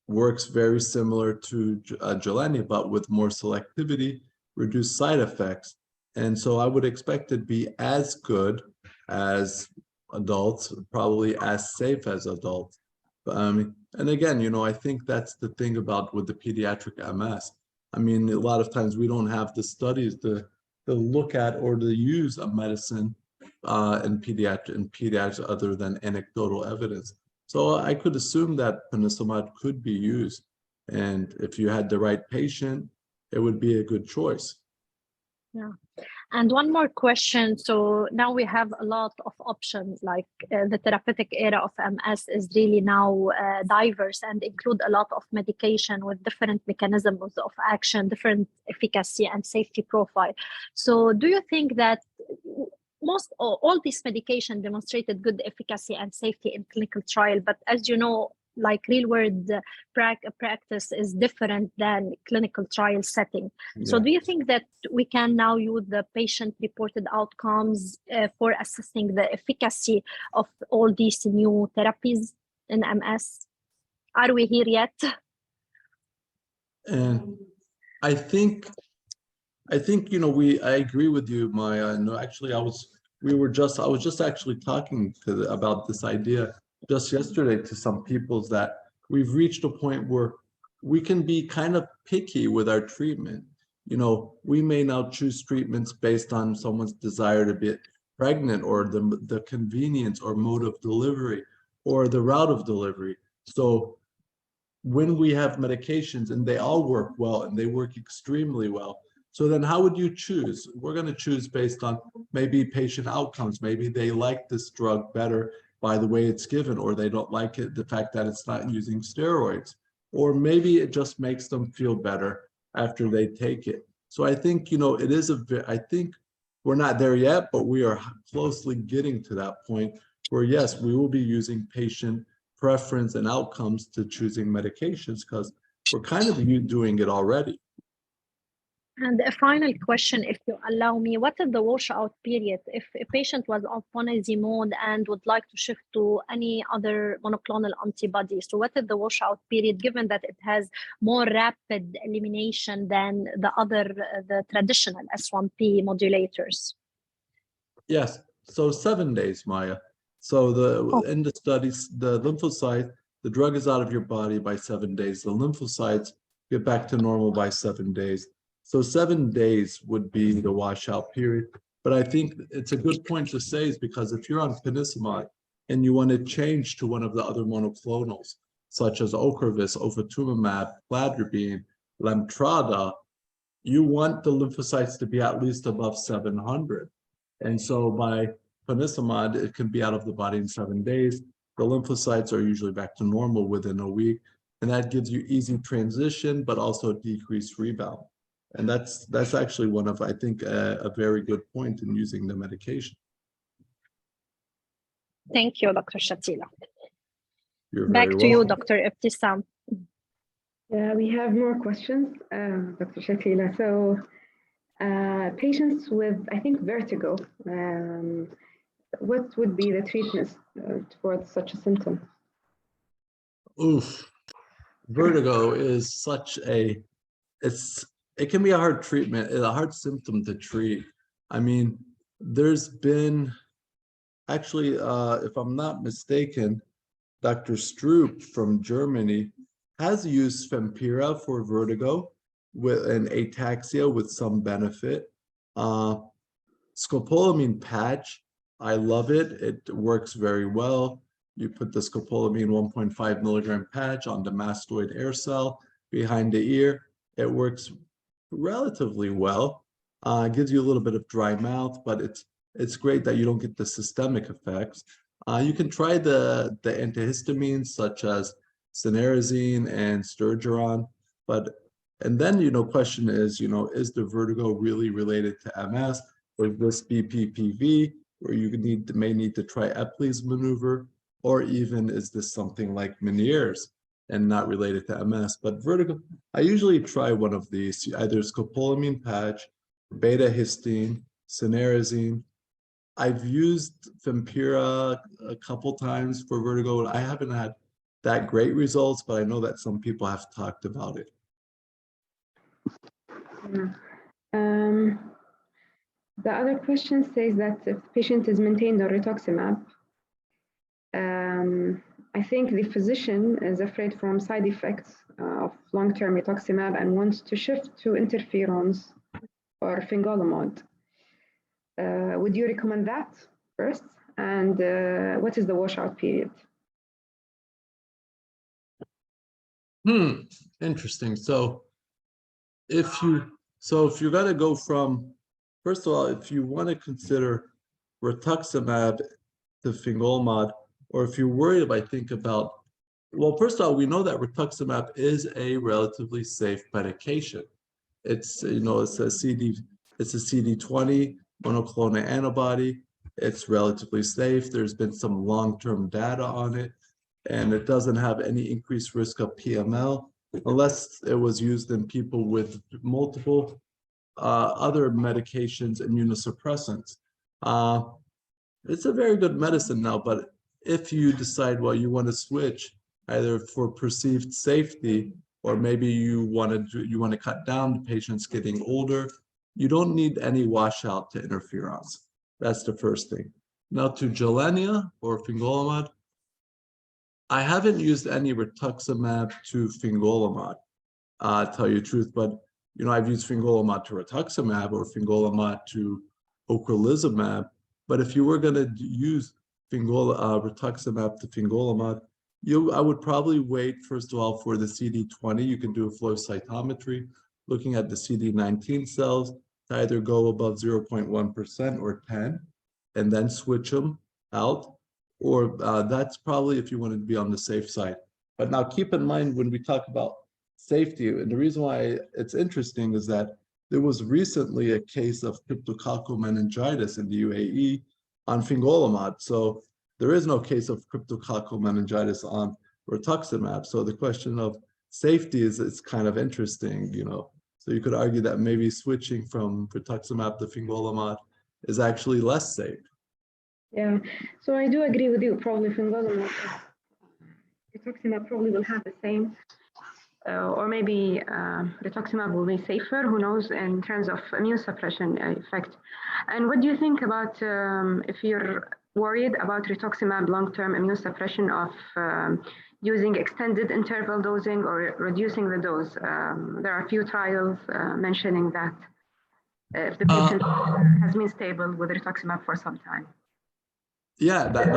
works very similar to Gilenya, but with more selectivity reduce side effects. And so I would expect it to be as good as adults, probably as safe as adults. And again, I think that's the thing about with the pediatric MS. I mean, a lot of times we don't have the studies to look at or to use a medicine in pediatrics other than anecdotal evidence. So I could assume that ponesimod could be used. And if you had the right patient, it would be a good choice. Yeah. And one more question. So now we have a lot of options, like the therapeutic area of MS is really now diverse and include a lot of medication with different mechanisms of action, different efficacy and safety profile. So do you think that all these medication demonstrated good efficacy and safety in clinical trial, but as you know, like real world practice is different than clinical trial setting. Yeah. So do you think that we can now use the patient reported outcomes for assessing the efficacy of all these new therapies in MS? Are we here yet? And I think I agree with you, Maya. No, actually, I was just actually talking about this idea just yesterday to some people, that we've reached a point where we can be kind of picky with our treatment. We may now choose treatments based on someone's desire to be pregnant, or the convenience or mode of delivery or the route of delivery. So when we have medications and they all work well and they work extremely well, so then how would you choose? We're going to choose based on maybe patient outcomes. Maybe they like this drug better by the way it's given, or they don't like it, the fact that it's not using steroids, or maybe it just makes them feel better after they take it. So I think, I think we're not there yet, but we are closely getting to that point where, yes, we will be using patient preference and outcomes to choosing medications, because we're kind of doing it already. And a final question, if you allow me, what is the washout period? If a patient was on ponesimod and would like to shift to any other monoclonal antibody, so what is the washout period, given that it has more rapid elimination than the traditional S1P modulators? Yes, so 7 days, Maya. So in the studies, the lymphocyte, the drug is out of your body by 7 days. The lymphocytes get back to normal by 7 days. So 7 days would be the washout period. But I think it's a good point to say, is because if you're on ponesimod and you want to change to one of the other monoclonals, such as Ocrevus, ofatumumab, cladribine, Lemtrada, you want the lymphocytes to be at least above 700. And so by ponesimod, it can be out of the body in 7 days. The lymphocytes are usually back to normal within a week. And that gives you easy transition, but also decreased rebound. And that's actually one of, I think, a very good point in using the medication. Thank you, Dr. Shatila. You're Back very to you, welcome. Dr. Ibtisam. Yeah, we have more questions, Dr. Shatila. So patients with, I think, vertigo, what would be the treatment for such a symptom? Oof. Vertigo is it can be a hard treatment, a hard symptom to treat. I mean, there's been, actually, if I'm not mistaken, Dr. Stroop from Germany has used Fempira for vertigo with an ataxia with some benefit. Scopolamine patch, I love it. It works very well. You put the scopolamine 1.5 milligram patch on the mastoid air cell behind the ear. It works relatively well. Gives you a little bit of dry mouth, but it's great that you don't get the systemic effects. You can try the antihistamines such as Cinnarizine and Sturgeon, and then, question is, is the vertigo really related to MS? Or this BPPV, where you may need to try Epley's maneuver, or even is this something like Meniere's and not related to MS? But vertigo, I usually try one of these, either scopolamine patch, beta histine, Cinnarizine. I've used Fempira a couple times for vertigo. I haven't had that great results, but I know that some people have talked about it. The other question says that if the patient is maintained on rituximab, I think the physician is afraid from side effects of long-term rituximab and wants to shift to interferons or fingolimod. Would you recommend that first? And what is the washout period? Interesting. So if you're going to go from, first of all, if you want to consider rituximab to fingolimod, or if you're worried about, think about, well, first of all, we know that rituximab is a relatively safe medication. It's, it's a CD20 monoclonal antibody. It's relatively safe. There's been some long-term data on it, and it doesn't have any increased risk of PML unless it was used in people with multiple other medications, immunosuppressants. It's a very good medicine now, but if you decide, well, you want to switch either for perceived safety, or maybe you want to cut down the patients getting older, you don't need any washout to interferons. That's the first thing. Now to Gilenya or fingolimod, I haven't used any rituximab to fingolimod, tell you the truth, but I've used fingolimod to rituximab or fingolimod to ocrelizumab. But if you were going to use rituximab to fingolimod, I would probably wait, first of all, for the CD20. You can do a flow cytometry, looking at the CD19 cells to either go above 0.1% or 10, and then switch them out. Or that's probably if you wanted to be on the safe side. But now keep in mind when we talk about safety, and the reason why it's interesting is that there was recently a case of cryptococcal meningitis in the UAE on fingolimod. So there is no case of cryptococcal meningitis on rituximab. So the question of safety is kind of interesting, So you could argue that maybe switching from rituximab to fingolimod is actually less safe. Yeah, so I do agree with you. Probably fingolimod, rituximab probably will have the same, or maybe rituximab will be safer. Who knows in terms of immune suppression effect? And what do you think about if you're worried about rituximab long-term immune suppression of using extended interval dosing or reducing the dose? There are a few trials mentioning that if the patient has been stable with rituximab for some time. Yeah, that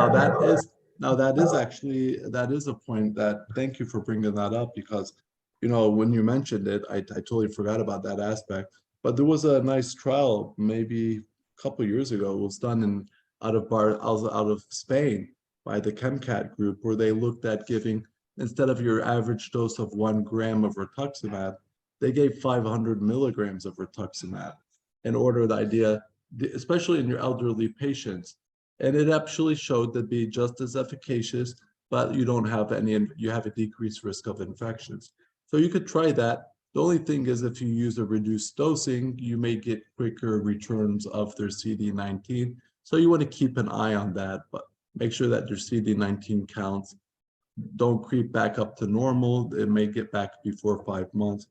is a point that, thank you for bringing that up, because when you mentioned it, I totally forgot about that aspect. But there was a nice trial maybe a couple of years ago. It was done out of Spain by the ChemCat group, where they looked at giving, instead of your average dose of 1 gram of rituximab, they gave 500 milligrams of rituximab in order, the idea, especially in your elderly patients. And it actually showed to be just as efficacious, but you don't have you have a decreased risk of infections. So you could try that. The only thing is, if you use a reduced dosing, you may get quicker returns of their CD19. So you want to keep an eye on that, but make sure that your CD19 counts don't creep back up to normal. It may get back before 5 months.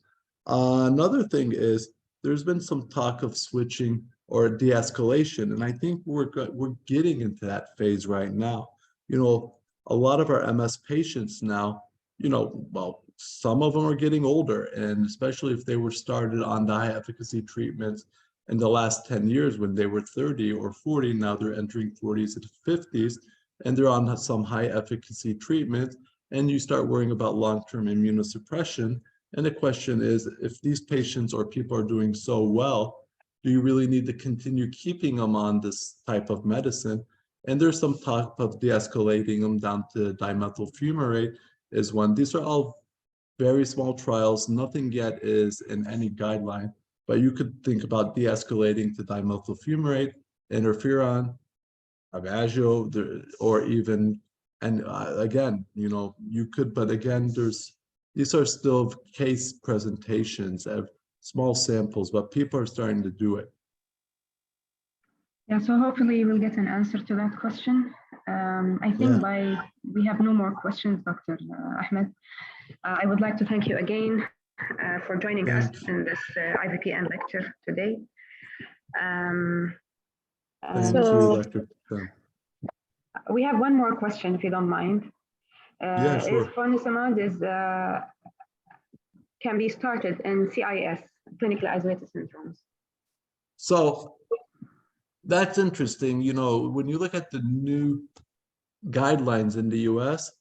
Another thing is, there's been some talk of switching or de-escalation, and I think we're getting into that phase right now. A lot of our MS patients now, well, some of them are getting older, and especially if they were started on the high efficacy treatments in the last 10 years when they were 30 or 40, now they're entering 40s and 50s, and they're on some high efficacy treatment, and you start worrying about long-term immunosuppression. And the question is, if these patients or people are doing so well, do you really need to continue keeping them on this type of medicine? And there's some talk of de-escalating them down to dimethyl fumarate is one. These are all very small trials. Nothing yet is in any guideline, but you could think about de-escalating to dimethyl fumarate, interferon, Aubagio, or even, and again, you could, but again, these are still case presentations of small samples, but people are starting to do it. Yeah, so hopefully we'll get an answer to that question. I think we have no more questions, Dr. Ahmed. I would like to thank you again for joining us in this IVPN lecture today. Thank you, Dr. Sam. We have one more question, if you don't mind. Yeah, sure. If ponesimod can be started in CIS, clinically isolated syndromes? So that's interesting. You know, when you look at the new guidelines in the US,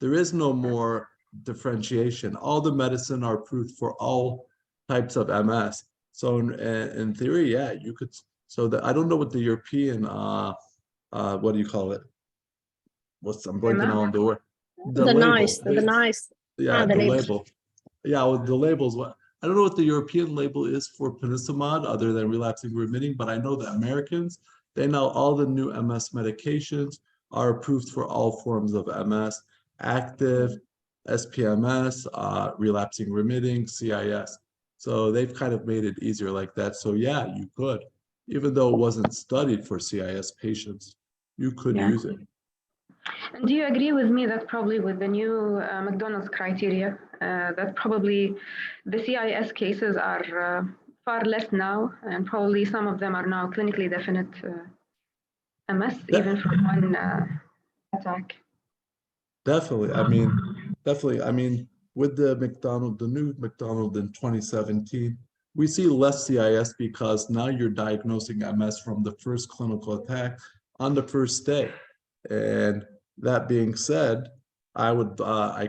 there is no more differentiation. All the medicine are approved for all types of MS. So in theory, yeah, you could. So I don't know what the European, what do you call it? I'm blanking on the word. The label. Yeah, the label. Yeah, well, the labels. I don't know what the European label is for ponesimod other than relapsing remitting, but I know that Americans, they know all the new MS medications are approved for all forms of MS, active, SPMS, relapsing remitting, CIS. So they've kind of made it easier like that. So yeah, you could, even though it wasn't studied for CIS patients, you could use it. And do you agree with me that probably with the new McDonald's criteria, that probably the CIS cases are far less now, and probably some of them are now clinically definite MS, even from one attack? Definitely. Definitely. With the new McDonald in 2017, we see less CIS because now you're diagnosing MS from the first clinical attack on the first day. And that being said, I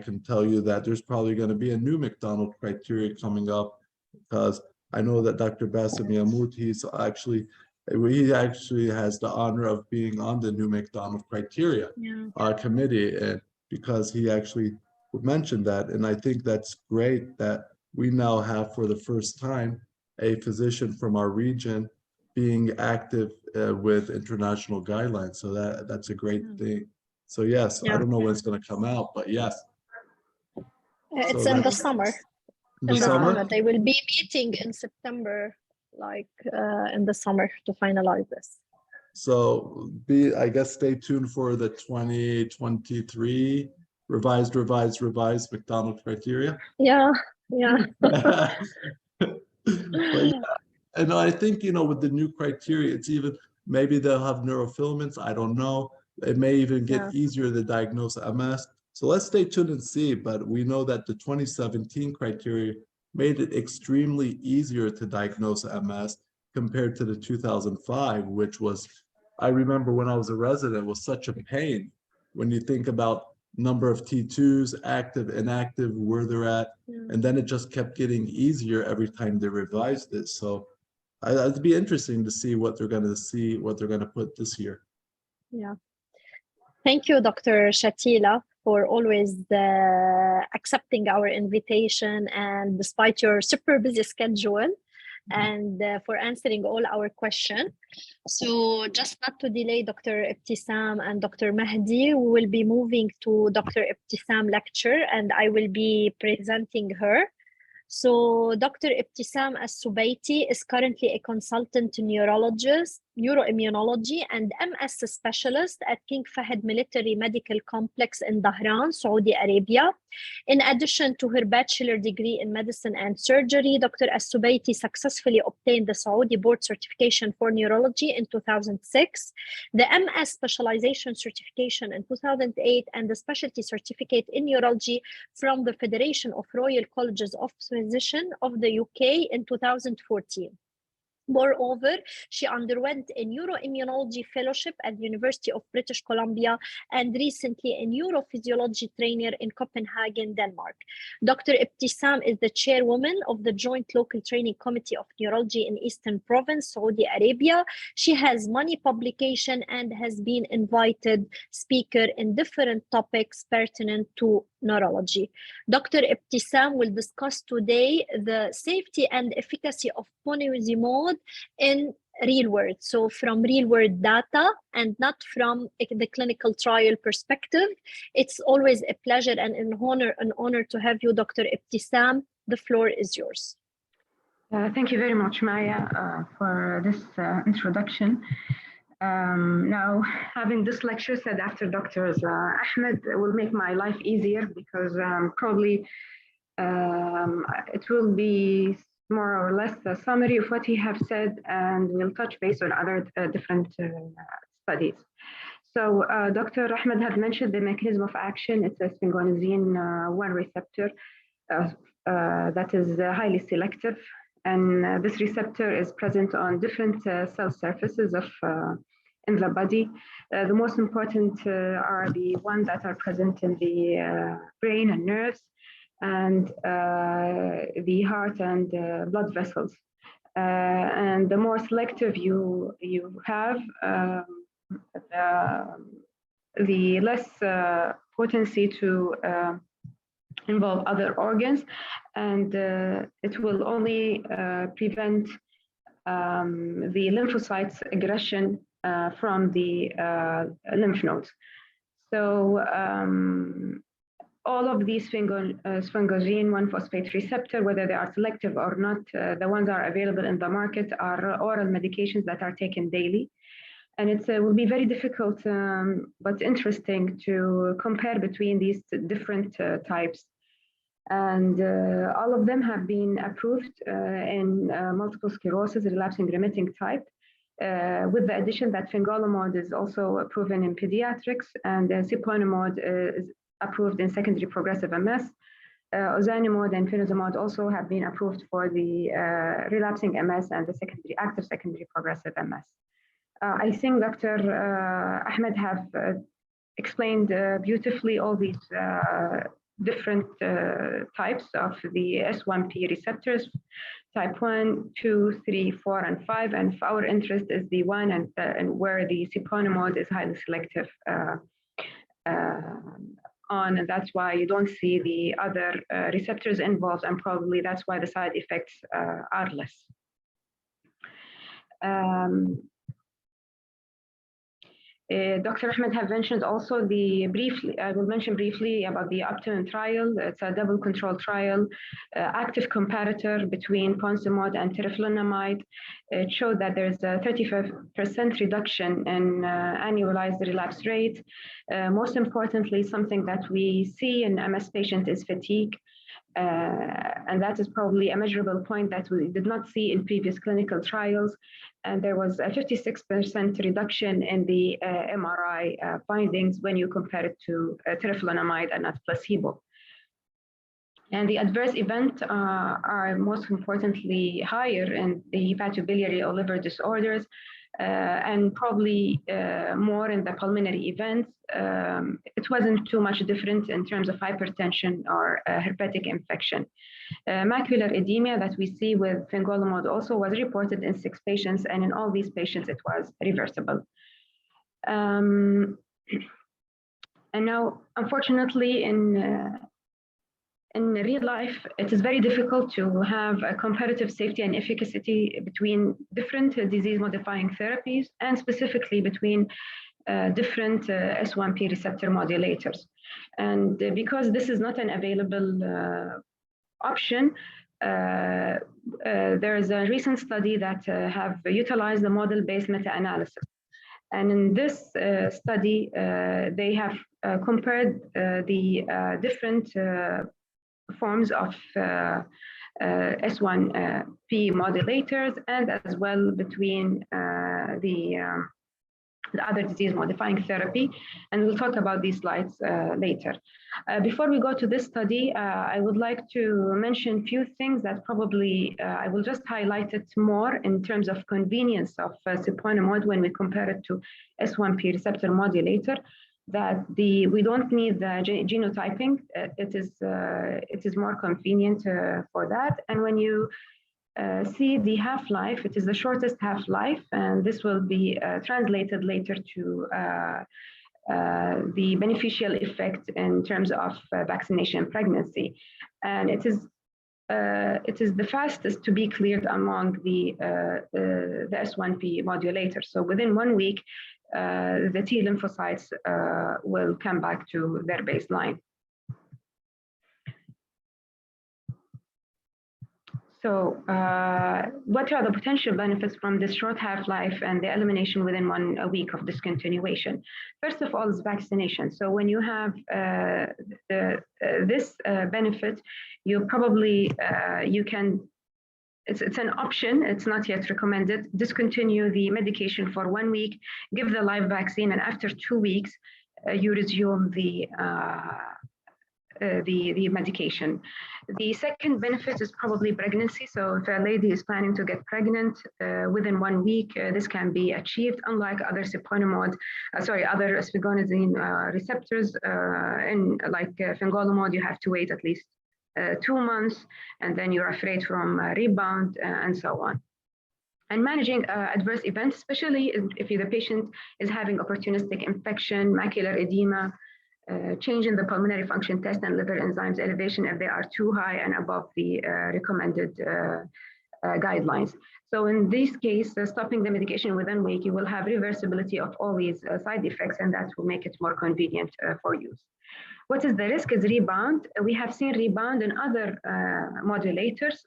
can tell you that there's probably going to be a new McDonald criteria coming up, because I know that Dr. Bassem Yammoud, he actually has the honor of being on the new McDonald criteria committee, and because he actually mentioned that. And I think that's great that we now have, for the first time, a physician from our region being active with international guidelines. So that's a great thing. So yes, I don't know when it's going to come out, but yes. It's in the summer. In the summer? They will be meeting in September, in the summer, to finalize this. So I guess stay tuned for the 2023 revised McDonald criteria. Yeah. But yeah, and I think, with the new criteria, it's even, maybe they'll have neurofilaments, I don't know. It may even get easier to diagnose MS. So let's stay tuned and see. But we know that the 2017 criteria made it extremely easier to diagnose MS compared to the 2005, which was, I remember when I was a resident, was such a pain when you think about number of T2s, active, inactive, where they're at. And then it just kept getting easier every time they revised it. So it'd be interesting to see what they're going to put this year. Yeah. Thank you, Dr. Shatila, for always accepting our invitation, and despite your super busy schedule, and for answering all our questions. So just not to delay Dr. Ibtisam and Dr. Mahdi, we will be moving to Dr. Ibtisam lecture, and I will be presenting her. So Dr. Ibtisam As-Subaiti is currently a consultant neurologist, neuroimmunology, and MS specialist at King Fahd Military Medical Complex in Dhahran, Saudi Arabia. In addition to her bachelor degree in medicine and surgery, Dr. As-Subaiti successfully obtained the Saudi Board Certification for Neurology in 2006, the MS Specialization Certification in 2008, and the Specialty Certificate in Neurology from the Federation of Royal Colleges of Physicians of the UK in 2014. Moreover, she underwent a neuroimmunology fellowship at the University of British Columbia and recently a neurophysiology trainer in Copenhagen, Denmark. Dr. Ibtisam is the chairwoman of the Joint Local Training Committee of Neurology in Eastern Province, Saudi Arabia. She has many publications and has been invited speaker in different topics pertinent to neurology. Dr. Ibtisam will discuss today the safety and efficacy of ponesimod in real world, so from real world data and not from the clinical trial perspective. It's always a pleasure and an honor to have you, Dr. Ibtisam. The floor is yours. Thank you very much, Maya, for this introduction. Now, having this lecture said after Dr. Ahmed will make my life easier, because probably It will be more or less a summary of what he have said, and we'll touch base on other different studies. So Dr. Ahmed had mentioned the mechanism of action. It's a sphingosine 1 receptor that is highly selective. And this receptor is present on different cell surfaces of in the body. The most important are the ones that are present in the brain and nerves, and the heart and blood vessels. And the more selective you have, the less potency to involve other organs, and it will only prevent the lymphocytes aggression from the lymph nodes. So all of these sphingosine 1-phosphate receptor, whether they are selective or not, the ones that are available in the market are oral medications that are taken daily. And it will be very difficult, but interesting to compare between these different types. And all of them have been approved in multiple sclerosis, relapsing remitting type, with the addition that fingolimod is also proven in pediatrics, and siponimod is approved in secondary progressive MS. Ozanimod and finazimod also have been approved for the relapsing MS and the active secondary progressive MS. I think Dr. Ahmed have explained beautifully all these different types of the S1P receptors, type 1, 2, 3, 4, and 5. And our interest is the one and where the siponimod is highly selective on, and that's why you don't see the other receptors involved, and probably that's why the side effects are less. Dr. Ahmed have mentioned also I will mention briefly about the Optimum trial. It's a double control trial, active comparator between ponzimod and teriflunomide. It showed that there's a 35% reduction in annualized relapse rate. Most importantly, something that we see in MS patients is fatigue. And that is probably a measurable point that we did not see in previous clinical trials. And there was a 56% reduction in the MRI findings when you compare it to teriflunomide and not placebo. And the adverse events are most importantly higher in the hepatobiliary or liver disorders, and probably more in the pulmonary events. It wasn't too much different in terms of hypertension or herpetic infection. Macular edema that we see with fingolimod also was reported in 6 patients, and in all these patients it was reversible. And now, unfortunately, in real life, it is very difficult to have a comparative safety and efficacy between different disease-modifying therapies, and specifically between different S1P receptor modulators. And because this is not an available option, there is a recent study that have utilized the model-based meta-analysis. And in this study, they have compared the different forms of S1P modulators, and as well between the other disease-modifying therapy. And we'll talk about these slides later. Before we go to this study, I would like to mention a few things that probably I will just highlight it more in terms of convenience of siponimod when we compare it to S1P receptor modulator. That we don't need the genotyping. It is more convenient for that. And when you see the half-life, it is the shortest half-life, and this will be translated later to the beneficial effect in terms of vaccination and pregnancy. And it is the fastest to be cleared among the S1P modulators. So within 1 week, the T lymphocytes will come back to their baseline. So what are the potential benefits from this short half-life and the elimination within 1 week of discontinuation? First of all is vaccination. So when you have this benefit, you probably, you can, it's an option, it's not yet recommended, discontinue the medication for 1 week, give the live vaccine, and after 2 weeks, you resume the medication. The second benefit is probably pregnancy. So if a lady is planning to get pregnant within 1 week, this can be achieved, unlike other other sphingomyelin receptors. In like fingolimod, you have to wait at least 2 months, and then you're afraid from rebound and so on. And managing adverse events, especially if the patient is having opportunistic infection, macular edema, change in the pulmonary function test and liver enzymes elevation if they are too high and above the recommended guidelines. So in this case, stopping the medication within a week, you will have reversibility of all these side effects, and that will make it more convenient for use. What is the risk is rebound. We have seen rebound in other modulators.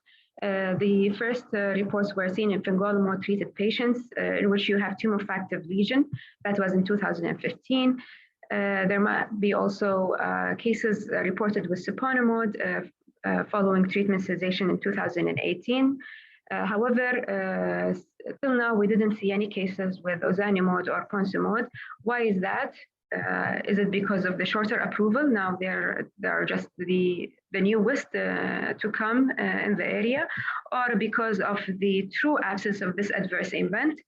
The first reports were seen in fingolimod treated patients in which you have tumefactive lesion. That was in 2015. There might be also cases reported with siponimod following treatment cessation in 2018. However, till now, we didn't see any cases with ozanimod or ponsimod. Why is that? Is it because of the shorter approval? Now there are just the newest to come in the area, or because of the true absence of this adverse event,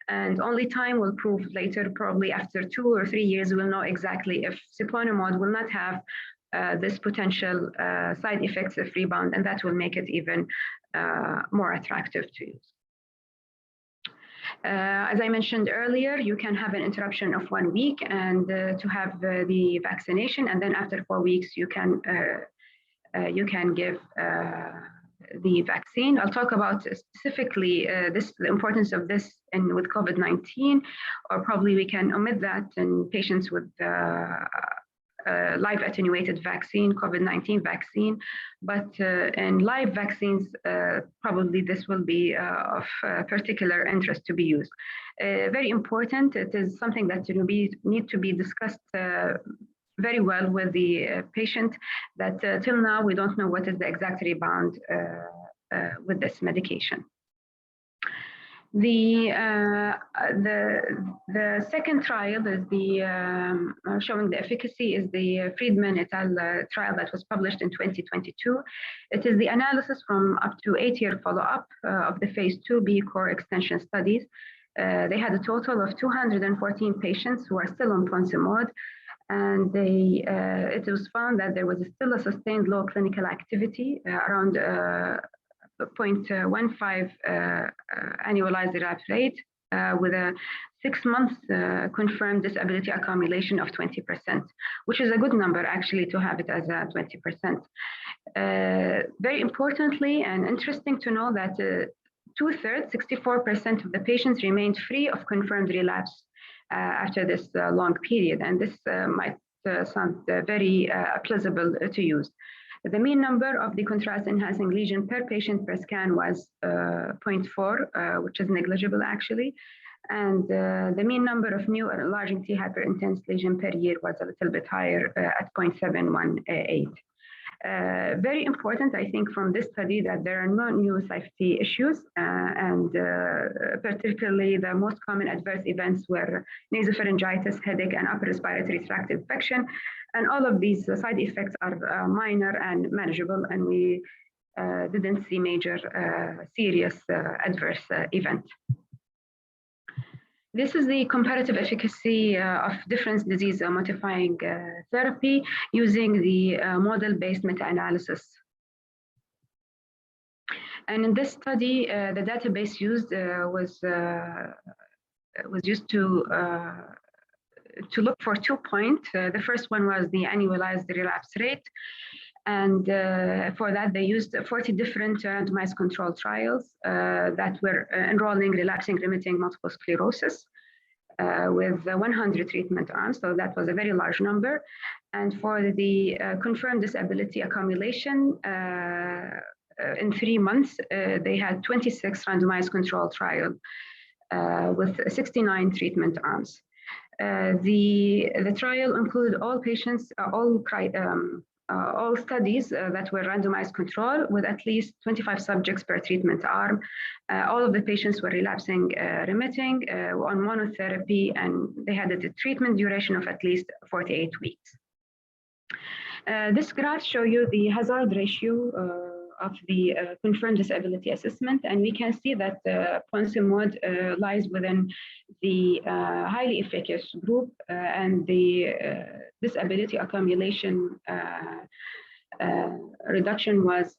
and only time will prove later, probably after 2 or 3 years, we'll know exactly if siponimod will not have this potential side effects of rebound, and that will make it even more attractive to use. As I mentioned earlier, you can have an interruption of 1 week and to have the vaccination, and then after 4 weeks you can give the vaccine. I'll talk about specifically the importance of this with COVID-19, or probably we can omit that in patients with live attenuated vaccine, COVID-19 vaccine, but in live vaccines, probably this will be of particular interest to be used. Very important, it is something that need to be discussed very well with the patient, that till now we don't know what is the exact rebound with this medication. The second trial is showing the efficacy is the Friedman et al. Trial that was published in 2022. It is the analysis from up to 8-year follow-up of the phase 2b core extension studies. They had a total of 214 patients who are still on ponsimod, and it was found that there was still a sustained low clinical activity around 0.15 annualized relapse rate with a 6 months confirmed disability accumulation of 20%, which is a good number actually to have it as a 20%. Very importantly and interesting to know that 2/3, 64% of the patients remained free of confirmed relapse after this long period, and this might sound very plausible to use. The mean number of the contrast-enhancing lesion per patient per scan was 0.4, which is negligible actually. And the mean number of new or enlarging T hyperintense lesion per year was a little bit higher at 0.718. Very important, I think, from this study that there are no new safety issues, and particularly the most common adverse events were nasopharyngitis, headache, and upper respiratory tract infection. And all of these side effects are minor and manageable, and we didn't see major serious adverse event. This is the comparative efficacy of different disease modifying therapy using the model-based meta-analysis. And in this study, the database used was used to look for 2 points. The first one was the annualized relapse rate. And for that, they used 40 different randomized control trials that were enrolling relapsing remitting multiple sclerosis with 100 treatment arms. So that was a very large number. And for the confirmed disability accumulation, in 3 months, they had 26 randomized control trials with 69 treatment arms. The trial included all patients, all studies that were randomized control with at least 25 subjects per treatment arm. All of the patients were relapsing, remitting on monotherapy, and they had a treatment duration of at least 48 weeks. This graph shows you the hazard ratio of the confirmed disability assessment, and we can see that Ponce-Mod lies within the highly efficacious group, and the disability accumulation reduction was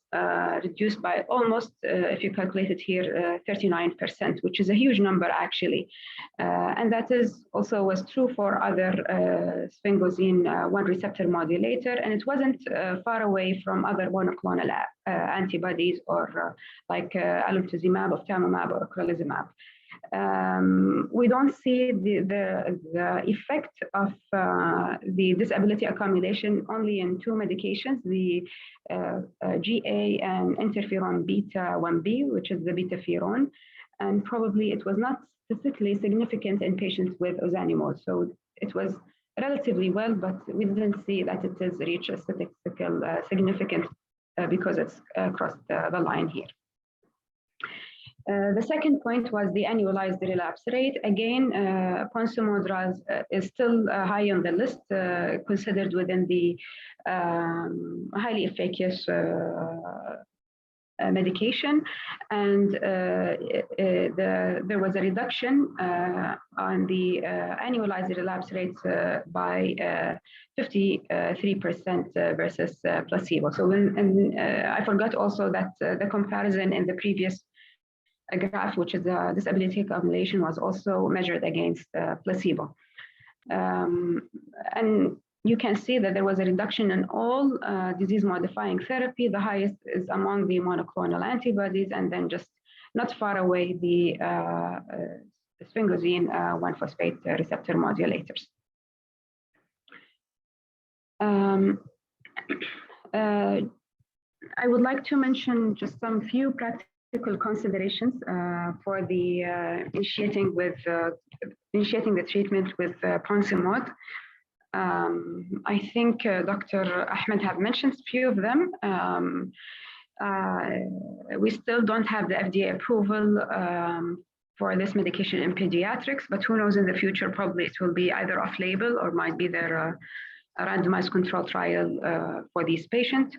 reduced by almost, if you calculate it here, 39%, which is a huge number actually. And that is also was true for other sphingosine 1 receptor modulator, and it wasn't far away from other monoclonal antibodies or like alumtuzimab, ofatumumab, or ocrelizumab. We don't see the effect of the disability accumulation only in 2 medications, the GA and interferon beta 1B, which is the betaferon, and probably it was not statistically significant in patients with ozanimod. So it was relatively well, but we didn't see that it has reached a statistical significance because it's crossed the line here. The second point was the annualized relapse rate. Again, Ponce-Mod is still high on the list, considered within the highly efficacious medication, and there was a reduction on the annualized relapse rates by 53% versus placebo. So I forgot also that the comparison in the previous graph, which is the disability accumulation, was also measured against placebo. And you can see that there was a reduction in all disease-modifying therapy. The highest is among the monoclonal antibodies, and then just not far away, the sphingosine 1-phosphate receptor modulators. I would like to mention just some few practical considerations for the initiating the treatment with Ponce-Mod. I think Dr. Ahmed have mentioned a few of them. We still don't have the FDA approval for this medication in pediatrics, but who knows, in the future, probably it will be either off-label or might be there a randomized control trial for these patients.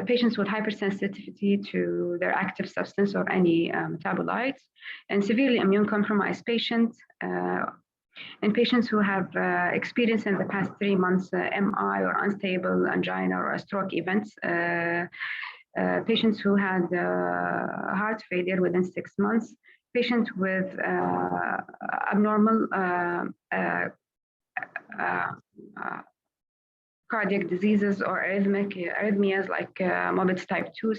Patients with hypersensitivity to their active substance or any metabolites, and severely immune-compromised patients, and patients who have experienced in the past 3 months MI or unstable angina or stroke events, patients who had heart failure within 6 months, patients with abnormal cardiac diseases or arrhythmias like Mobitz type 2,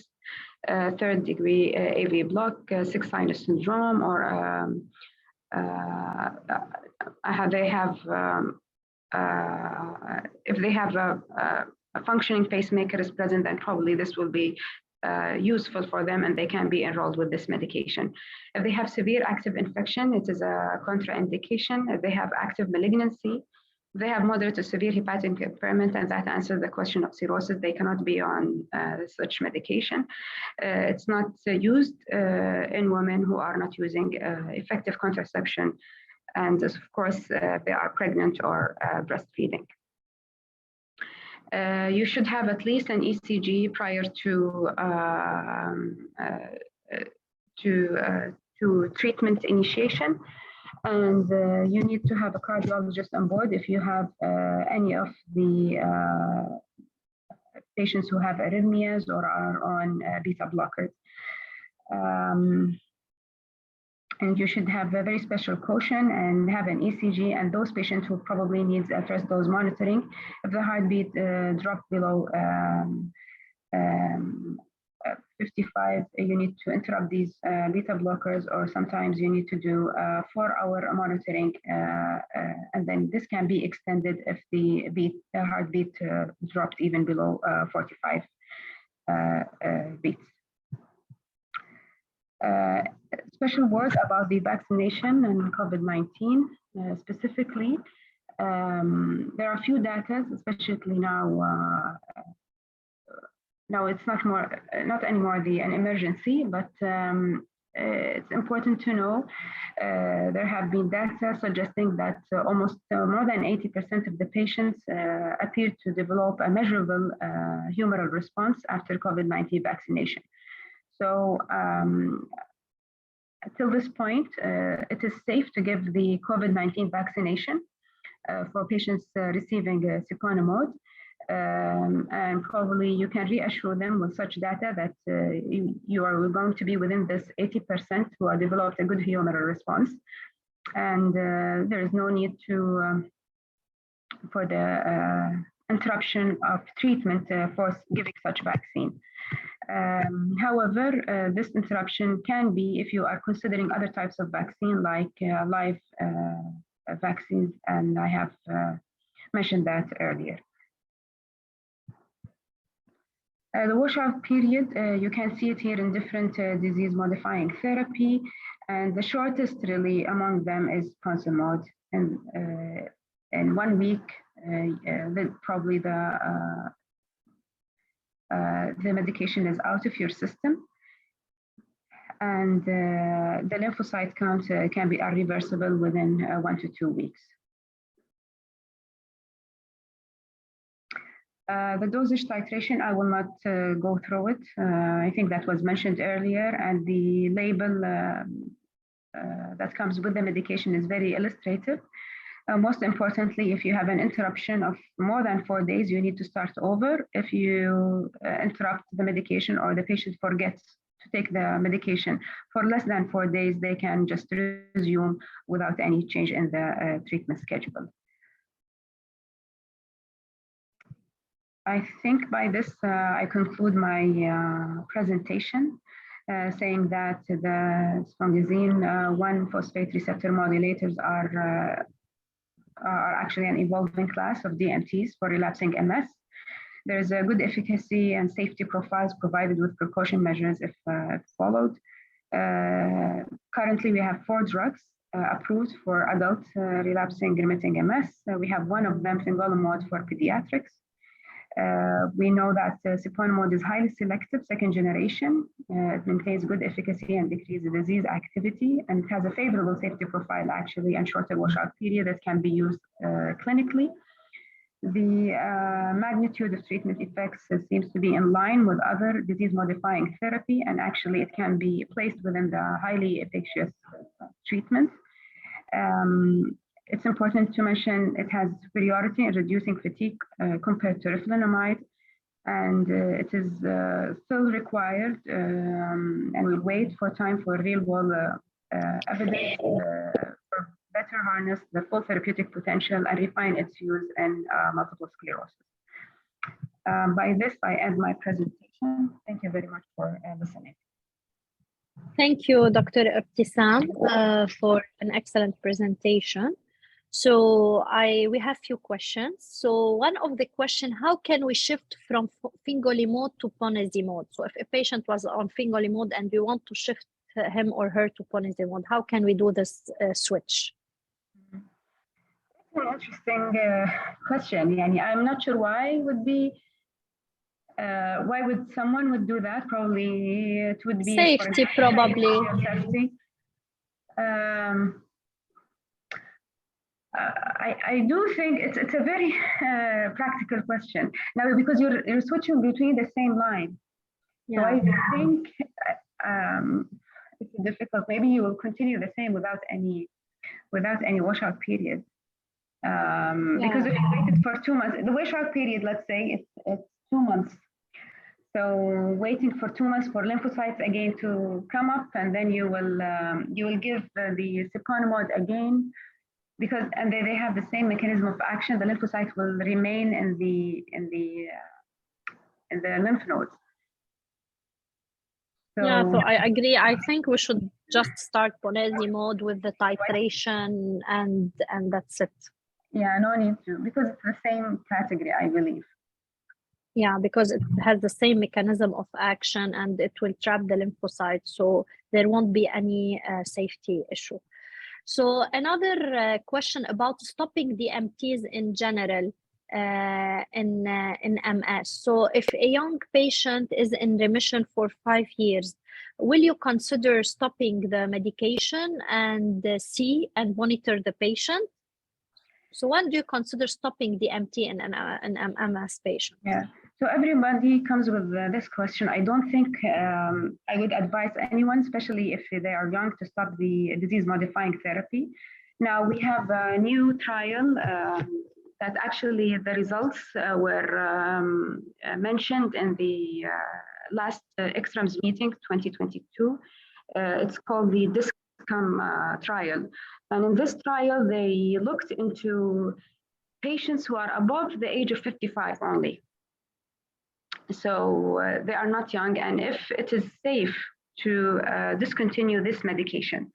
third-degree AV block, sixth sinus syndrome, or if they have a functioning pacemaker is present, then probably this will be useful for them and they can be enrolled with this medication. If they have severe active infection, it is a contraindication. If they have active malignancy, they have moderate to severe hepatic impairment, and that answers the question of cirrhosis, they cannot be on such medication. It's not used in women who are not using effective contraception, and of course, they are pregnant or breastfeeding. You should have at least an ECG prior to treatment initiation. And you need to have a cardiologist on board if you have any of the patients who have arrhythmias or are on beta blockers. And you should have a very special caution and have an ECG, and those patients who probably need first dose monitoring. If the heartbeat drops below 55, you need to interrupt these beta blockers, or sometimes you need to do 4-hour monitoring, and then this can be extended if the heartbeat dropped even below 45 beats. Special word about the vaccination and COVID-19 specifically. There are a few data, especially now. Now it's not anymore an emergency, but it's important to know there have been data suggesting that almost more than 80% of the patients appear to develop a measurable humoral response after COVID-19 vaccination. So till this point, it is safe to give the COVID-19 vaccination for patients receiving siponimod. And probably you can reassure them with such data that you are going to be within this 80% who have developed a good humoral response. And there is no need for the interruption of treatment for giving such vaccine. However, this interruption can be if you are considering other types of vaccine like live vaccines, and I have mentioned that earlier. The washout period, you can see it here in different disease-modifying therapy, and the shortest really among them is ponsimod. And in 1 week, probably the medication is out of your system, and the lymphocyte count can be irreversible within 1 to 2 weeks. The dosage titration, I will not go through it. I think that was mentioned earlier, and the label that comes with the medication is very illustrative. Most importantly, if you have an interruption of more than 4 days, you need to start over. If you interrupt the medication or the patient forgets to take the medication for less than 4 days, they can just resume without any change in the treatment schedule. I think by this, I conclude my presentation, saying that the sphingosine 1-phosphate receptor modulators are actually an evolving class of DMTs for relapsing MS. There's a good efficacy and safety profiles provided with precaution measures if followed. Currently, we have 4 drugs approved for adult relapsing remitting MS. We have one of them, fingolimod, for pediatrics. We know that siponimod is highly selective, second generation. It maintains good efficacy and decreases disease activity, and it has a favorable safety profile actually, and shorter washout period that can be used clinically. The magnitude of treatment effects seems to be in line with other disease-modifying therapy, and actually it can be placed within the highly efficacious treatment. It's important to mention it has superiority in reducing fatigue compared to reflunomide, and it is still required, and we'll wait for time for real-world evidence for better harness the full therapeutic potential and refine its use in multiple sclerosis. By this, I end my presentation. Thank you very much for listening. Thank you, Dr. Ibtisam, for an excellent presentation. So we have few questions. So one of the question, how can we shift from fingolimod to ponezimod? So if a patient was on fingolimod and we want to shift him or her to ponezimod, how can we do this switch? That's an interesting question. I'm not sure why would someone would do that. Probably it would be safety, probably. Safety. I do think it's a very practical question now, because you're switching between the same line. Yeah. So I think it's difficult. Maybe you will continue the same without any washout period. Because if you waited for 2 months, the washout period, let's say it's 2 months. So waiting for 2 months for lymphocytes again to come up, and then you will give the siponimod again. Because they have the same mechanism of action, the lymphocytes will remain in the lymph nodes. So I agree. I think we should just start ponezimod with the titration, and that's it. Yeah, no need to, because it's the same category, I believe. Yeah, because it has the same mechanism of action and it will trap the lymphocytes, so there won't be any safety issue. So another question about stopping DMTs in general in MS. So if a young patient is in remission for 5 years, will you consider stopping the medication and see and monitor the patient? So when do you consider stopping DMT in an MS patient? Yeah. So everybody comes with this question. I don't think I would advise anyone, especially if they are young, to stop the disease-modifying therapy. Now we have a new trial that actually the results were mentioned in the last ECTRIMS meeting 2022. It's called the DISCOM trial. And in this trial, they looked into patients who are above the age of 55 only. So they are not young, and if it is safe to discontinue this medication.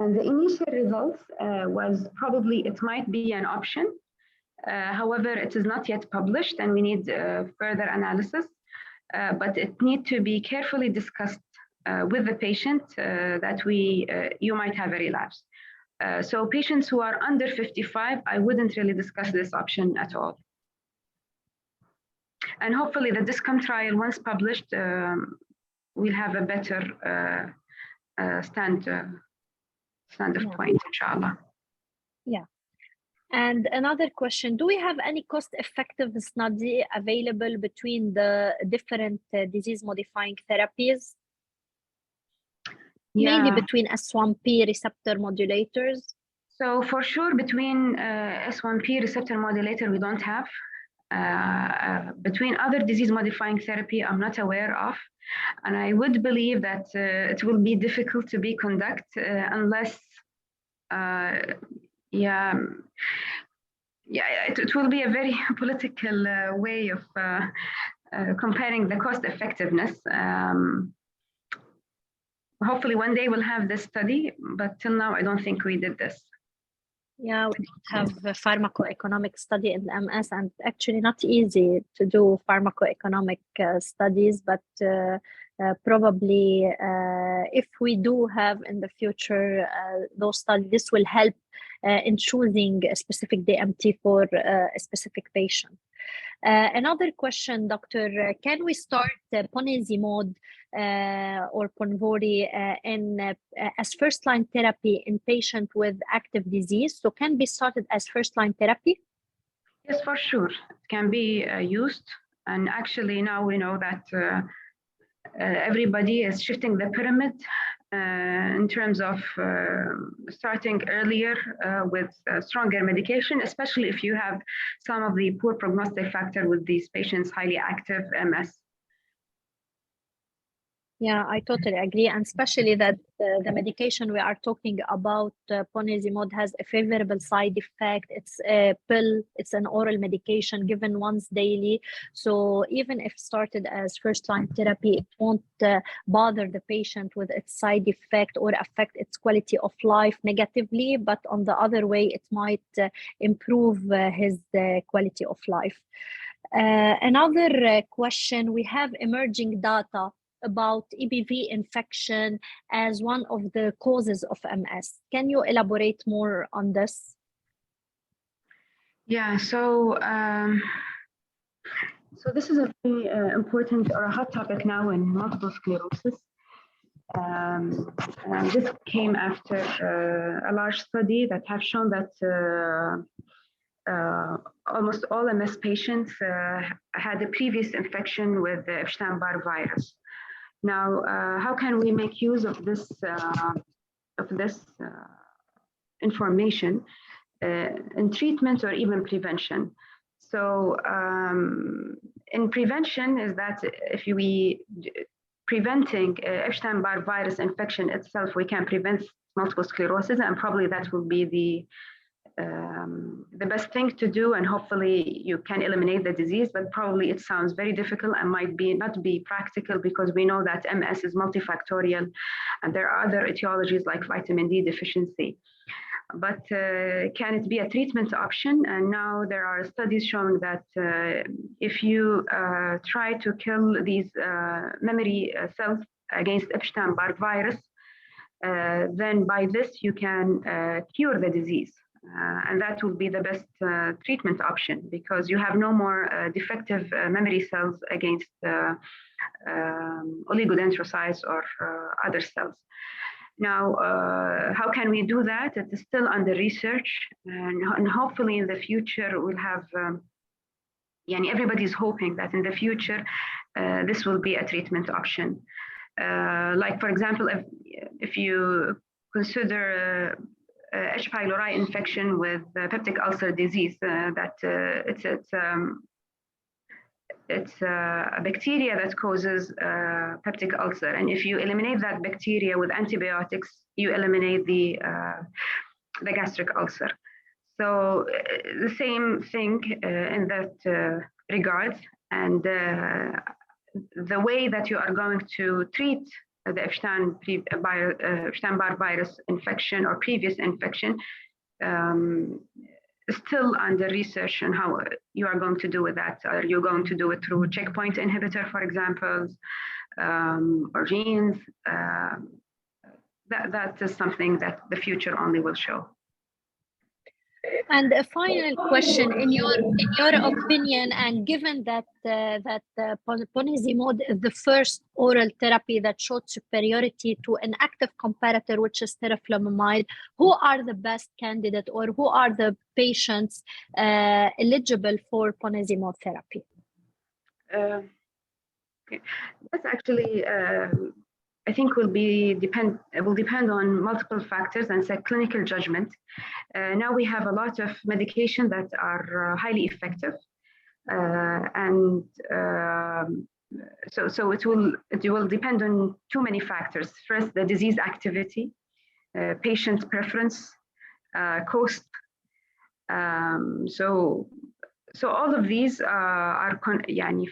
And the initial results was probably it might be an option. However, it is not yet published, and we need further analysis. But it needs to be carefully discussed with the patient that you might have a relapse. So patients who are under 55, I wouldn't really discuss this option at all. And hopefully the DISCOM trial, once published, will have a better stand of point, inshallah. Yeah. And another question, do we have any cost-effective study available between the different disease-modifying therapies? Yeah. Mainly between S1P receptor modulators? So for sure, between S1P receptor modulator, we don't have. Between other disease-modifying therapy, I'm not aware of. And I would believe that it will be difficult to be conducted unless, it will be a very political way of comparing the cost effectiveness. Hopefully one day we'll have this study, but till now I don't think we did this. Yeah, we don't have a pharmacoeconomic study in MS, and actually not easy to do pharmacoeconomic studies, but probably if we do have in the future those studies, this will help in choosing a specific DMT for a specific patient. Another question, Doctor, can we start ponesimod or Ponvory as first-line therapy in patient with active disease? So can be started as first-line therapy? Yes, for sure. It can be used. And actually now we know that everybody is shifting the pyramid in terms of starting earlier with stronger medication, especially if you have some of the poor prognostic factor with these patients, highly active MS. Yeah, I totally agree, and especially that the medication we are talking about, ponesimod, has a favorable side effect. It's a pill, it's an oral medication given once daily. So even if started as first-line therapy, it won't bother the patient with its side effect or affect its quality of life negatively, but on the other way, it might improve his quality of life. Another question, we have emerging data about EBV infection as one of the causes of MS. Can you elaborate more on this? Yeah, so this is a very important or a hot topic now in multiple sclerosis. This came after a large study that have shown that almost all MS patients had a previous infection with the Epstein-Barr virus. Now, how can we make use of this information in treatment or even prevention? So, in prevention is that if we preventing Epstein-Barr virus infection itself, we can prevent multiple sclerosis, and probably that will be the best thing to do, and hopefully you can eliminate the disease, but probably it sounds very difficult and might not be practical, because we know that MS is multifactorial and there are other etiologies like vitamin D deficiency. But can it be a treatment option? And now there are studies showing that if you try to kill these memory cells against Epstein-Barr virus, then by this you can cure the disease. And that will be the best treatment option, because you have no more defective memory cells against oligodendrocytes or other cells. Now, how can we do that? It is still under research, and hopefully in the future we'll have, everybody's hoping that in the future this will be a treatment option. Like, for example, if you consider H. pylori infection with peptic ulcer disease, it's a bacteria that causes peptic ulcer, and if you eliminate that bacteria with antibiotics, you eliminate the gastric ulcer. So the same thing in that regard, and the way that you are going to treat the Epstein-Barr virus infection or previous infection is still under research on how you are going to do with that. Are you going to do it through checkpoint inhibitor, for example, or genes? That is something that the future only will show. And a final question, in your opinion, and given that ponesimod is the first oral therapy that showed superiority to an active comparator, which is teriflunomide, who are the best candidate, or who are the patients eligible for ponesimod therapy? Okay. That's actually I think will depend on multiple factors and clinical judgment. Now we have a lot of medication that are highly effective, and so it will depend on too many factors. First, the disease activity, patient preference, cost. So all of these are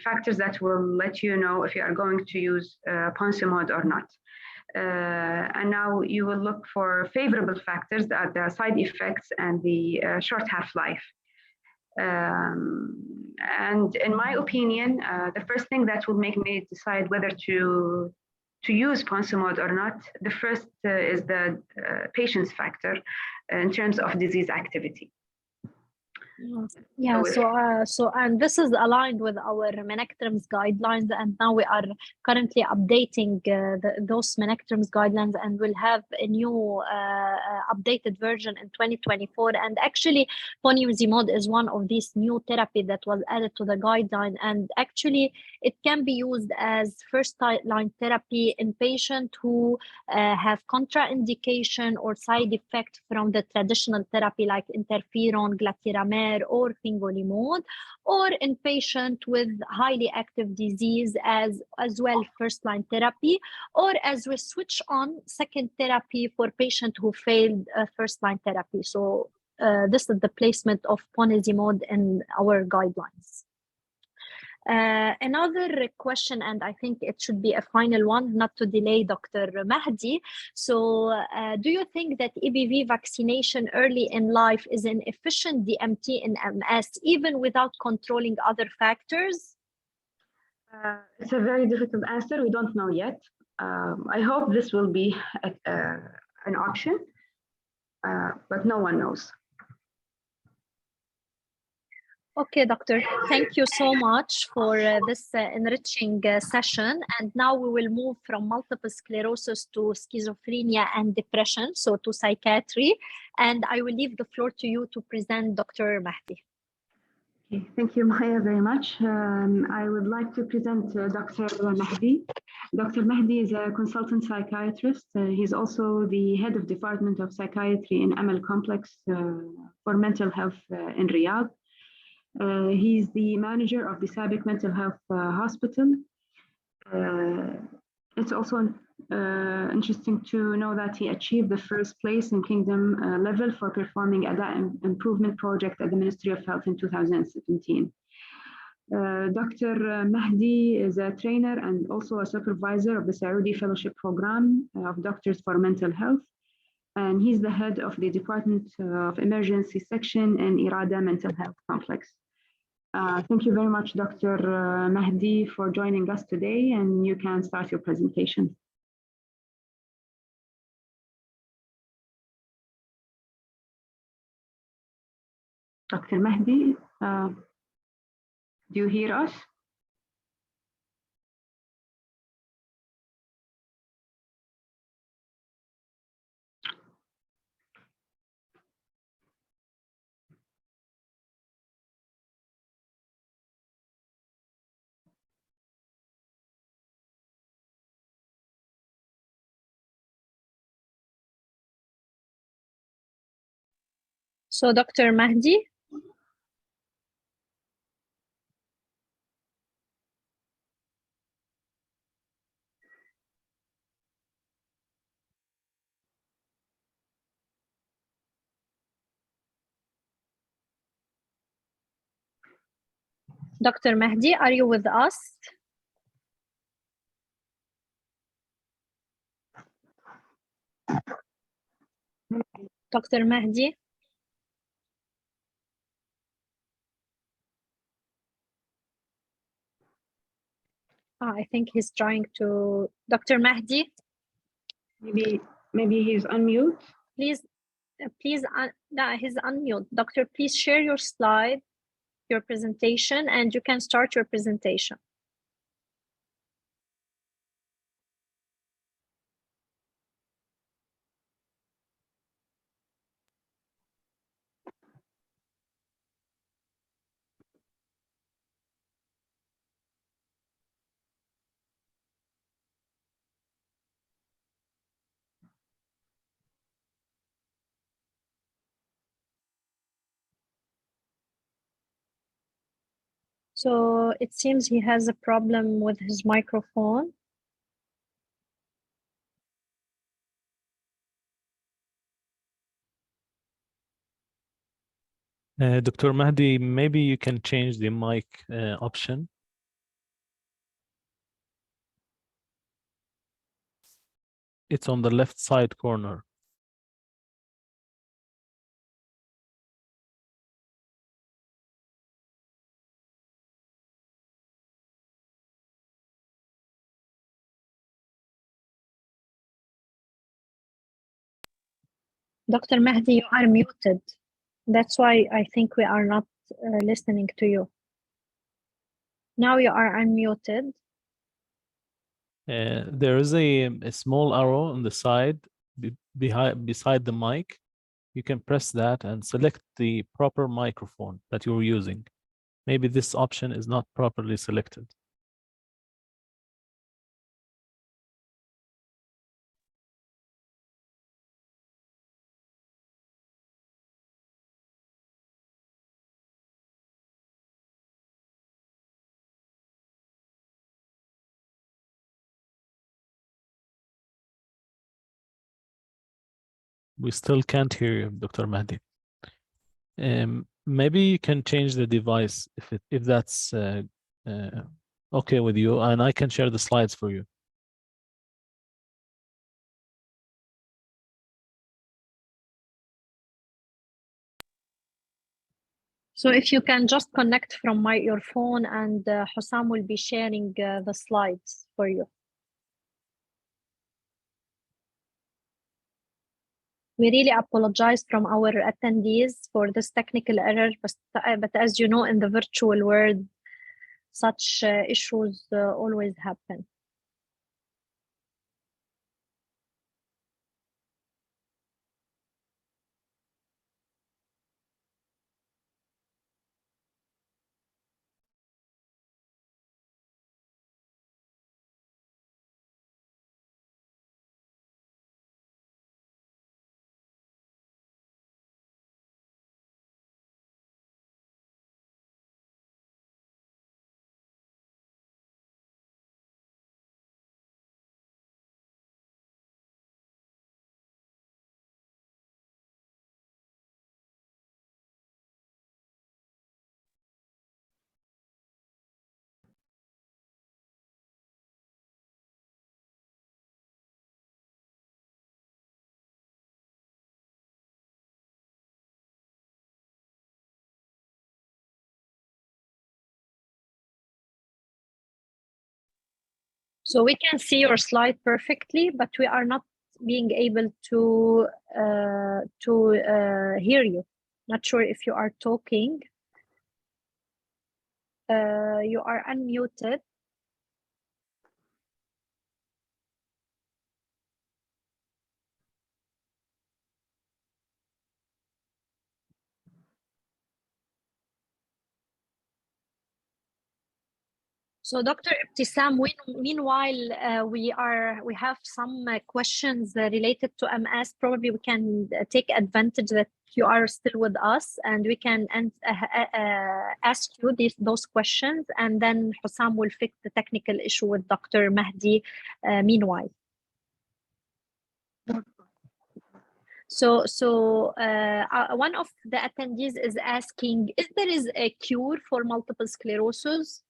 factors that will let you know if you are going to use ponesimod or not. And now you will look for favorable factors, that the side effects and the short half-life. And in my opinion, the first thing that will make me decide whether to use ponesimod or not, the first is the patient's factor in terms of disease activity. Yeah, so and this is aligned with our Menectrums guidelines, and now we are currently updating those Menectrums guidelines, and we'll have a new updated version in 2024. And actually, ponesimod is one of these new therapy that was added to the guideline, and actually it can be used as first-line therapy in patients who have contraindication or side effect from the traditional therapy like interferon, glatiramer, or fingolimod, or in patient with highly active disease as well first-line therapy, or as we switch on second therapy for patient who failed first-line therapy. So this is the placement of ponesimod in our guidelines. Another question, and I think it should be a final one, not to delay Dr. Mahdi. So do you think that EBV vaccination early in life is an efficient DMT in MS, even without controlling other factors? It's a very difficult answer. We don't know yet. I hope this will be an option, but no one knows. Okay, doctor, thank you so much for this enriching session. And now we will move from multiple sclerosis to schizophrenia and depression, so to psychiatry. And I will leave the floor to you to present Dr. Mahdi. Okay, thank you, Maya, very much. I would like to present Dr. Mahdi. Dr. Mahdi is a consultant psychiatrist. He's also the head of Department of Psychiatry in Amal Complex for Mental Health in Riyadh. He's the manager of the Sabiq Mental Health Hospital. It's also interesting to know that he achieved the first place in Kingdom level for performing a data improvement project at the Ministry of Health in 2017. Dr. Mahdi is a trainer and also a supervisor of the Saudi Fellowship Program of Doctors for Mental Health. and he's the head of the Department of Emergency Section in Irada Mental Health Complex. Thank you very much, Dr. Mahdi, for joining us today, and you can start your presentation. Dr. Mahdi, do you hear us? So Dr. Mahdi? Dr. Mahdi, are you with us? Dr. Mahdi? I think he's trying to. Dr. Mahdi? Maybe he's unmute. Please, no, he's unmute. Doctor, please share your slide, your presentation, and you can start your presentation. So it seems he has a problem with his microphone. Dr. Mahdi, maybe you can change the mic option. It's on the left side corner. Dr. Mahdi, you are muted. That's why I think we are not listening to you. Now you are unmuted. There is a small arrow on the side beside the mic. You can press that and select the proper microphone that you're using. Maybe this option is not properly selected. We still can't hear you, Dr. Mahdi. Maybe you can change the device if that's okay with you, and I can share the slides for you. So if you can just connect from your phone, and Hussam will be sharing the slides for you. We really apologize from our attendees for this technical error, but as you know, in the virtual world, such issues always happen. So we can see your slide perfectly, but we are not being able to hear you. Not sure if you are talking. You are unmuted. So Dr. Ibtisam, meanwhile, we have some questions related to MS. Probably we can take advantage that you are still with us, and we can ask you those questions, and then Hussam will fix the technical issue with Dr. Mahdi meanwhile. So one of the attendees is asking, if there is a cure for multiple sclerosis?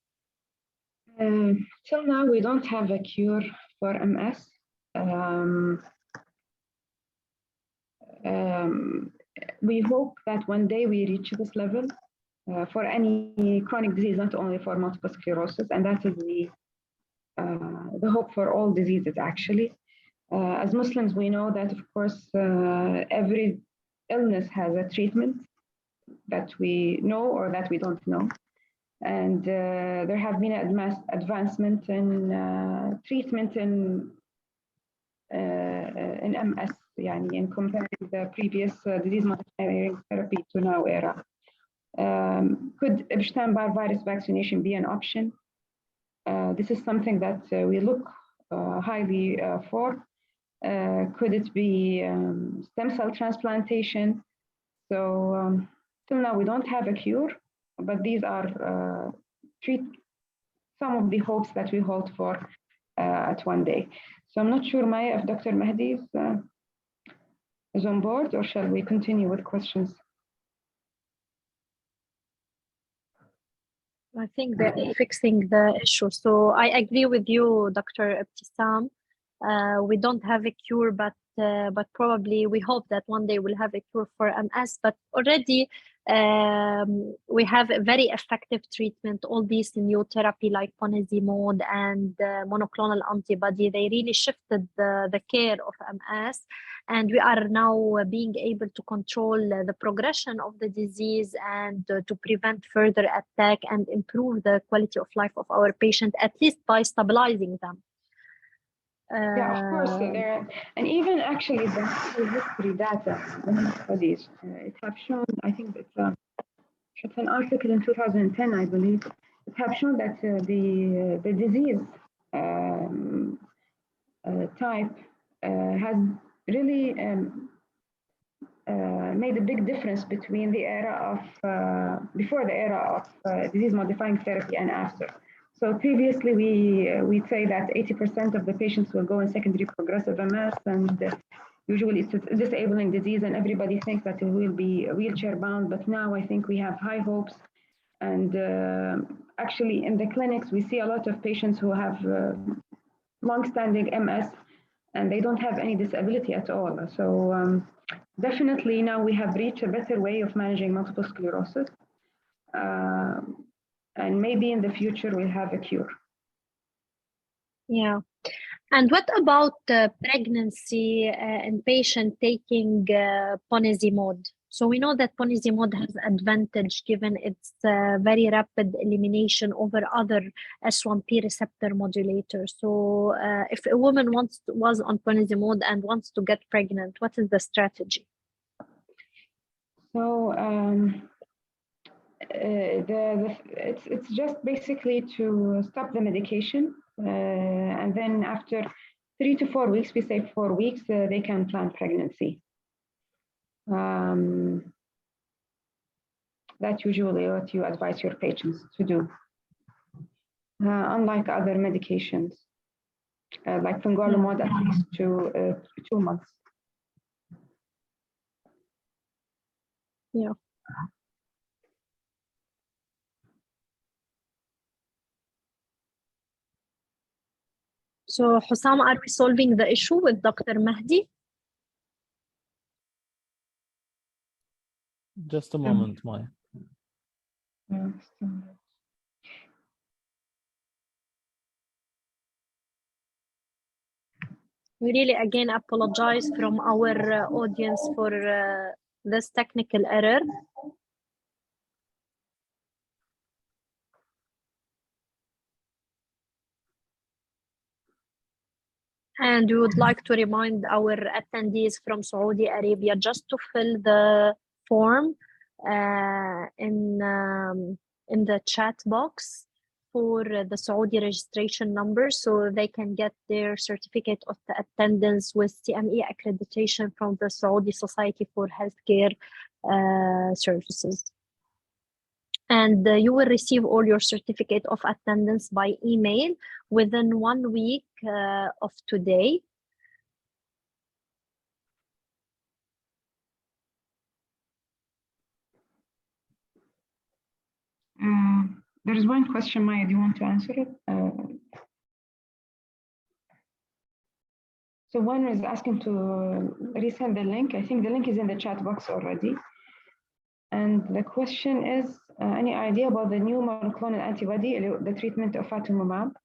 Till now, we don't have a cure for MS. We hope that one day we reach this level for any chronic disease, not only for multiple sclerosis, and that is the hope for all diseases, actually. As Muslims, we know that, of course, every illness has a treatment that we know or that we don't know. And there have been advancement in treatment in MS, in comparing the previous disease-modifying therapy to now era. Could Epstein-Barr virus vaccination be an option? This is something that we look highly for. Could it be stem cell transplantation? So till now we don't have a cure, but these are some of the hopes that we hold for at one day. So I'm not sure, Maya, if Dr. Mahdi is on board, or shall we continue with questions? I think they're fixing the issue. So I agree with you, Dr. Ibtisam. We don't have a cure, but probably we hope that one day we'll have a cure for MS. But already we have a very effective treatment. All these new therapy like ponesimod and monoclonal antibody, they really shifted the care of MS. And we are now being able to control the progression of the disease and to prevent further attack and improve the quality of life of our patient, at least by stabilizing them. Yeah, of course. And even actually the history data studies, it have shown, I think it's an article in 2010, I believe, it have shown that the disease type has really made a big difference between the era of, before the era of disease-modifying therapy and after. So previously, we'd say that 80% of the patients will go in secondary progressive MS, and usually it's a disabling disease, and everybody thinks that it will be wheelchair-bound. But now I think we have high hopes, and actually in the clinics we see a lot of patients who have long-standing MS, and they don't have any disability at all. So definitely now we have reached a better way of managing multiple sclerosis. And maybe in the future we'll have a cure. Yeah. And what about pregnancy in patient taking ponesimod? So we know that ponesimod has advantage given its very rapid elimination over other S1P receptor modulators. So if a woman was on ponesimod and wants to get pregnant, what is the strategy? So it's just basically to stop the medication, and then after 3 to 4 weeks, we say 4 weeks, they can plan pregnancy. That's usually what you advise your patients to do. Unlike other medications, like fingolimod, at least 2 months. Yeah. So Hussam, are we solving the issue with Dr. Mahdi? Just a moment, Maya. We really again apologize from our audience for this technical error. And we would like to remind our attendees from Saudi Arabia just to fill the form in the chat box for the Saudi registration number, so they can get their certificate of the attendance with CME accreditation from the Saudi Society for Healthcare Services. And you will receive all your certificate of attendance by email within 1 week of today. There is one question, Maya, do you want to answer it? So one is asking to resend the link. I think the link is in the chat box already. And the question is, any idea about the new monoclonal antibody, the treatment of ofatumumab?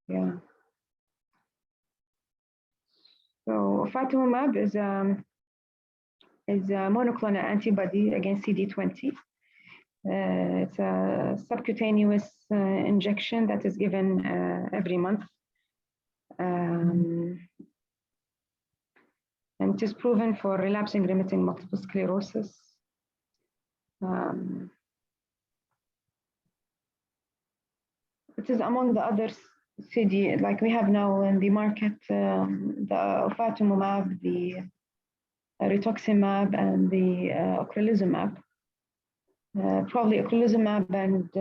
Yeah. So ofatumumab is a monoclonal antibody against CD20. It's a subcutaneous injection that is given every month. And it is proven for relapsing remitting multiple sclerosis. It is among the other CD, like we have now in the market, the ofatumumab, the rituximab, and the ocrelizumab. Probably ocrelizumab and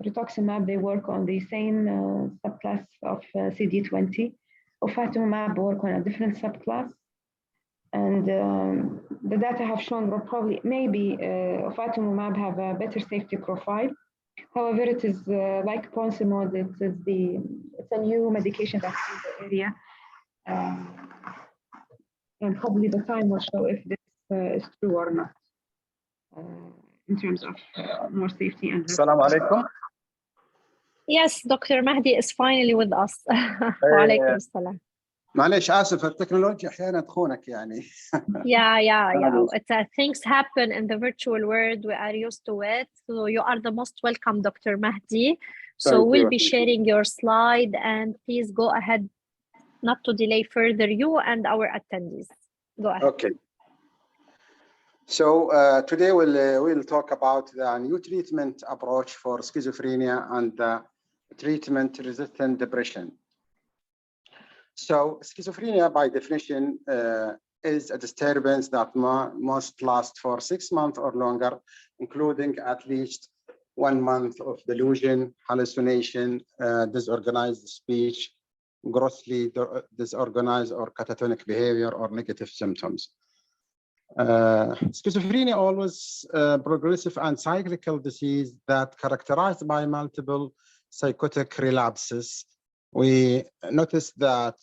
rituximab, they work on the same subclass of CD20. Ofatumumab work on a different subclass. And the data have shown that probably maybe ofatumumab have a better safety profile. However, it is like Ponsimod, it's a new medication that's in the area. And probably the time will show if this is true or not in terms of more safety and risk. Assalamu alaikum. Yes, Dr. Mahdi is finally with us. وعليكم السلام. معلش آسف التكنولوجيا أحيانا تخونك يعني. Yeah. Things happen in the virtual world. We are used to it. So you are the most welcome, Dr. Mahdi. So we'll be sharing your slide, and please go ahead, not to delay further you and our attendees. Go ahead. Okay. So today we'll talk about the new treatment approach for schizophrenia and treatment-resistant depression. So schizophrenia, by definition, is a disturbance that must last for 6 months or longer, including at least 1 month of delusion, hallucination, disorganized speech, grossly disorganized or catatonic behavior, or negative symptoms. Schizophrenia always progressive and cyclical disease that characterized by multiple psychotic relapses. We noticed that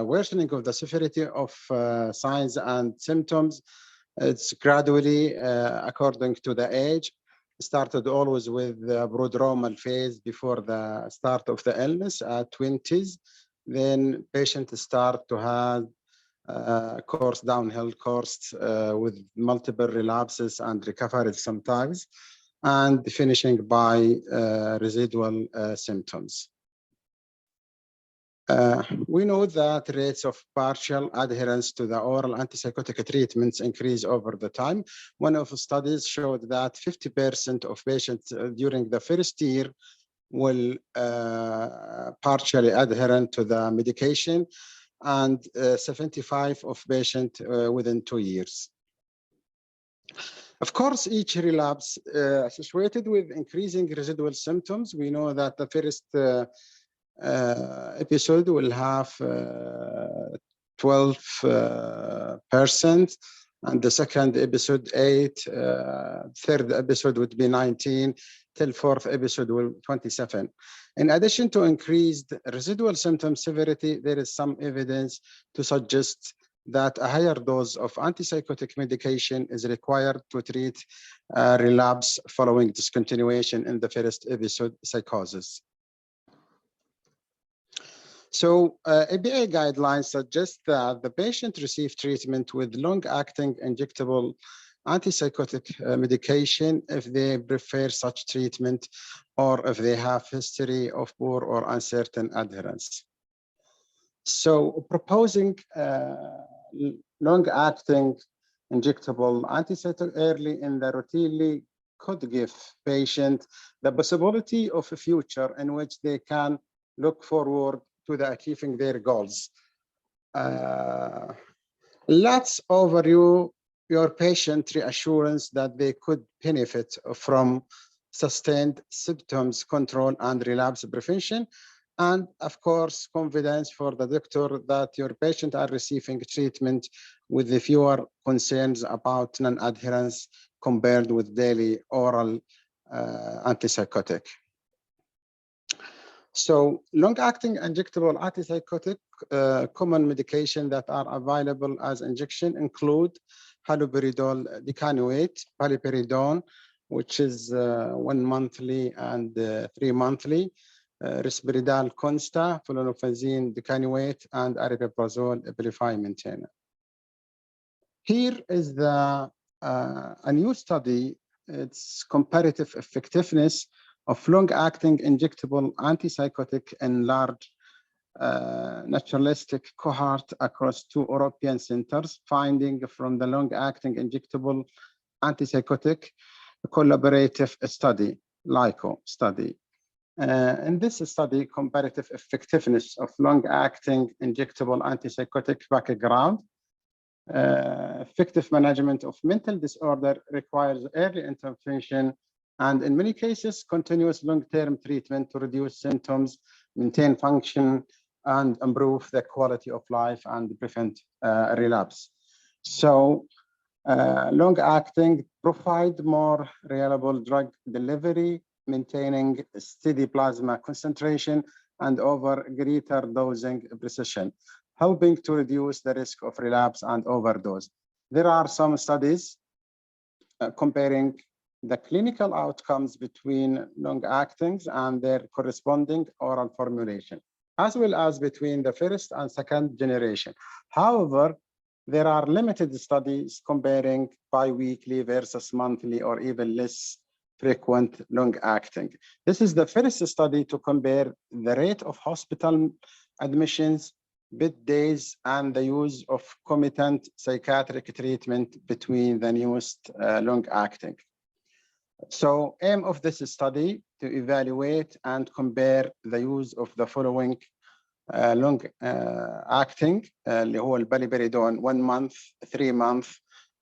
worsening of the severity of signs and symptoms, it's gradually according to the age. Started always with the prodromal phase before the start of the illness at 20s. Then patients start to have downhill course with multiple relapses and recovery sometimes, and finishing by residual symptoms. We know that rates of partial adherence to the oral antipsychotic treatments increase over the time. One of the studies showed that 50% of patients during the first year will partially adherent to the medication, and 75% of patients within 2 years. Of course, each relapse associated with increasing residual symptoms. We know that the first episode will have 12%, and the second episode 8%, third episode would be 19%, till fourth episode will 27%. In addition to increased residual symptom severity, there is some evidence to suggest that a higher dose of antipsychotic medication is required to treat relapse following discontinuation in the first episode psychosis. So ABA guidelines suggest that the patient receive treatment with long-acting injectable antipsychotic medication if they prefer such treatment or if they have history of poor or uncertain adherence. So proposing long-acting injectable antipsychotic early in the routinely could give patients the possibility of a future in which they can look forward to the achieving their goals. Let's overview your patient reassurance that they could benefit from sustained symptoms control and relapse prevention, and of course, confidence for the doctor that your patient are receiving treatment with the fewer concerns about non-adherence compared with daily oral antipsychotic. So long-acting injectable antipsychotic common medication that are available as injection include haloperidol decanoate, paliperidone, which is 1 monthly and 3 monthly, risperidone consta, flunitrazine decanoate, and aripiprazole abilify maintainer. Here is a new study. It's comparative effectiveness of long-acting injectable antipsychotic in large naturalistic cohort across 2 European centers, finding from the long-acting injectable antipsychotic collaborative study, LICO study. In this study, comparative effectiveness of long-acting injectable antipsychotic background, effective management of mental disorder requires early intervention and in many cases, continuous long-term treatment to reduce symptoms, maintain function, and improve the quality of life and prevent relapse. So long-acting provide more reliable drug delivery, maintaining steady plasma concentration and over greater dosing precision, helping to reduce the risk of relapse and overdose. There are some studies comparing the clinical outcomes between long-actings and their corresponding oral formulation, as well as between the first and second generation. However, there are limited studies comparing bi-weekly versus monthly or even less frequent long-acting. This is the first study to compare the rate of hospital admissions, bed days, and the use of concomitant psychiatric treatment between the newest long-acting. So aim of this study to evaluate and compare the use of the following long-acting اللي هو الباليبريدون 1 month, 3 month,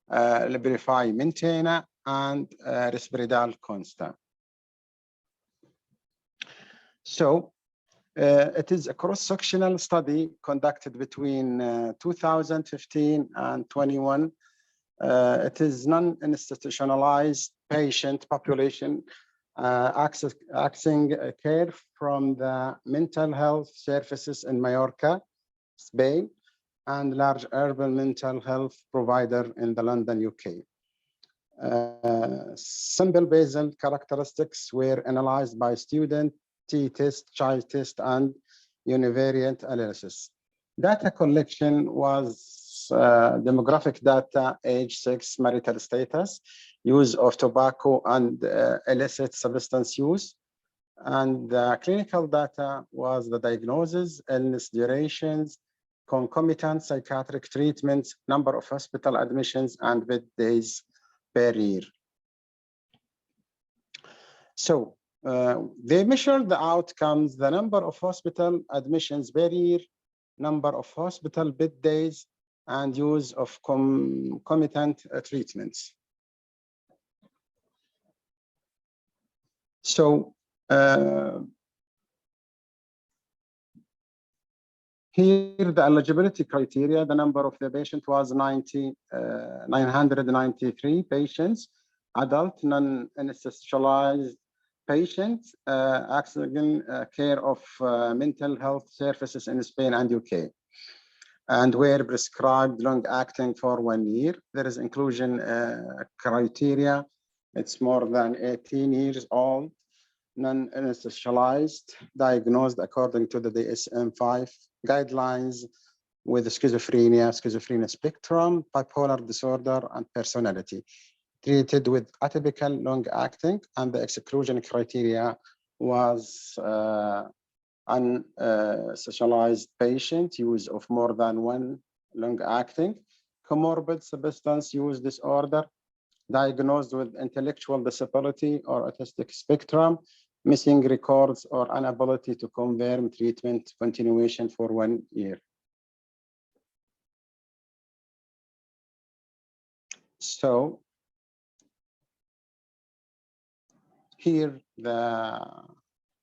Liberify Maintainer, and Risperidone Consta. So it is a cross-sectional study conducted between 2015 and 21. It is non-institutionalized patient population accessing care from the mental health services in Mallorca, Spain, and large urban mental health provider in the London, UK. Simple basal characteristics were analyzed by student, t-test, child test, and univariate analysis. Data collection was demographic data, age, sex, marital status, use of tobacco and illicit substance use. And the clinical data was the diagnosis, illness durations, concomitant psychiatric treatments, number of hospital admissions, and bed days per year. So they measured the outcomes, the number of hospital admissions per year, number of hospital bed days, and use of concomitant treatments. So here the eligibility criteria, the number of the patient was 993 patients, adult, non-institutionalized patients, accessing care of mental health services in Spain and UK, and were prescribed long-acting for 1 year. There is inclusion criteria. It's more than 18 years old, non-institutionalized, diagnosed according to the DSM-5 guidelines with schizophrenia spectrum, bipolar disorder, and personality, treated with atypical long-acting, and the exclusion criteria was unsocialized patient, use of more than one long-acting, comorbid substance use disorder, diagnosed with intellectual disability or autistic spectrum, missing records or inability to confirm treatment continuation for 1 year. So here the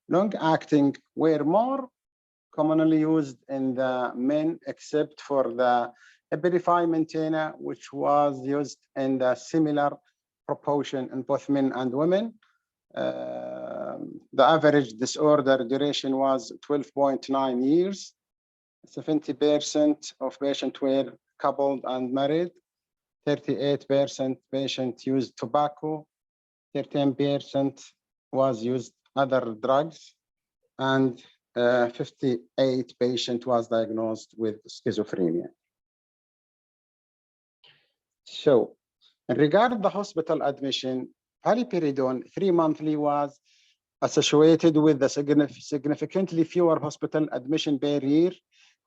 long-acting were more commonly used in the men, except for the Abilify Maintainer, which was used in the similar proportion in both men and women. The average disorder duration was 12.9 years. 70% of patients were coupled and married. 38% patients used tobacco. 13% was used other drugs, and 58 patients was diagnosed with schizophrenia. So, in regard to the hospital admission, paliperidone 3 monthly was associated with the significantly fewer hospital admission per year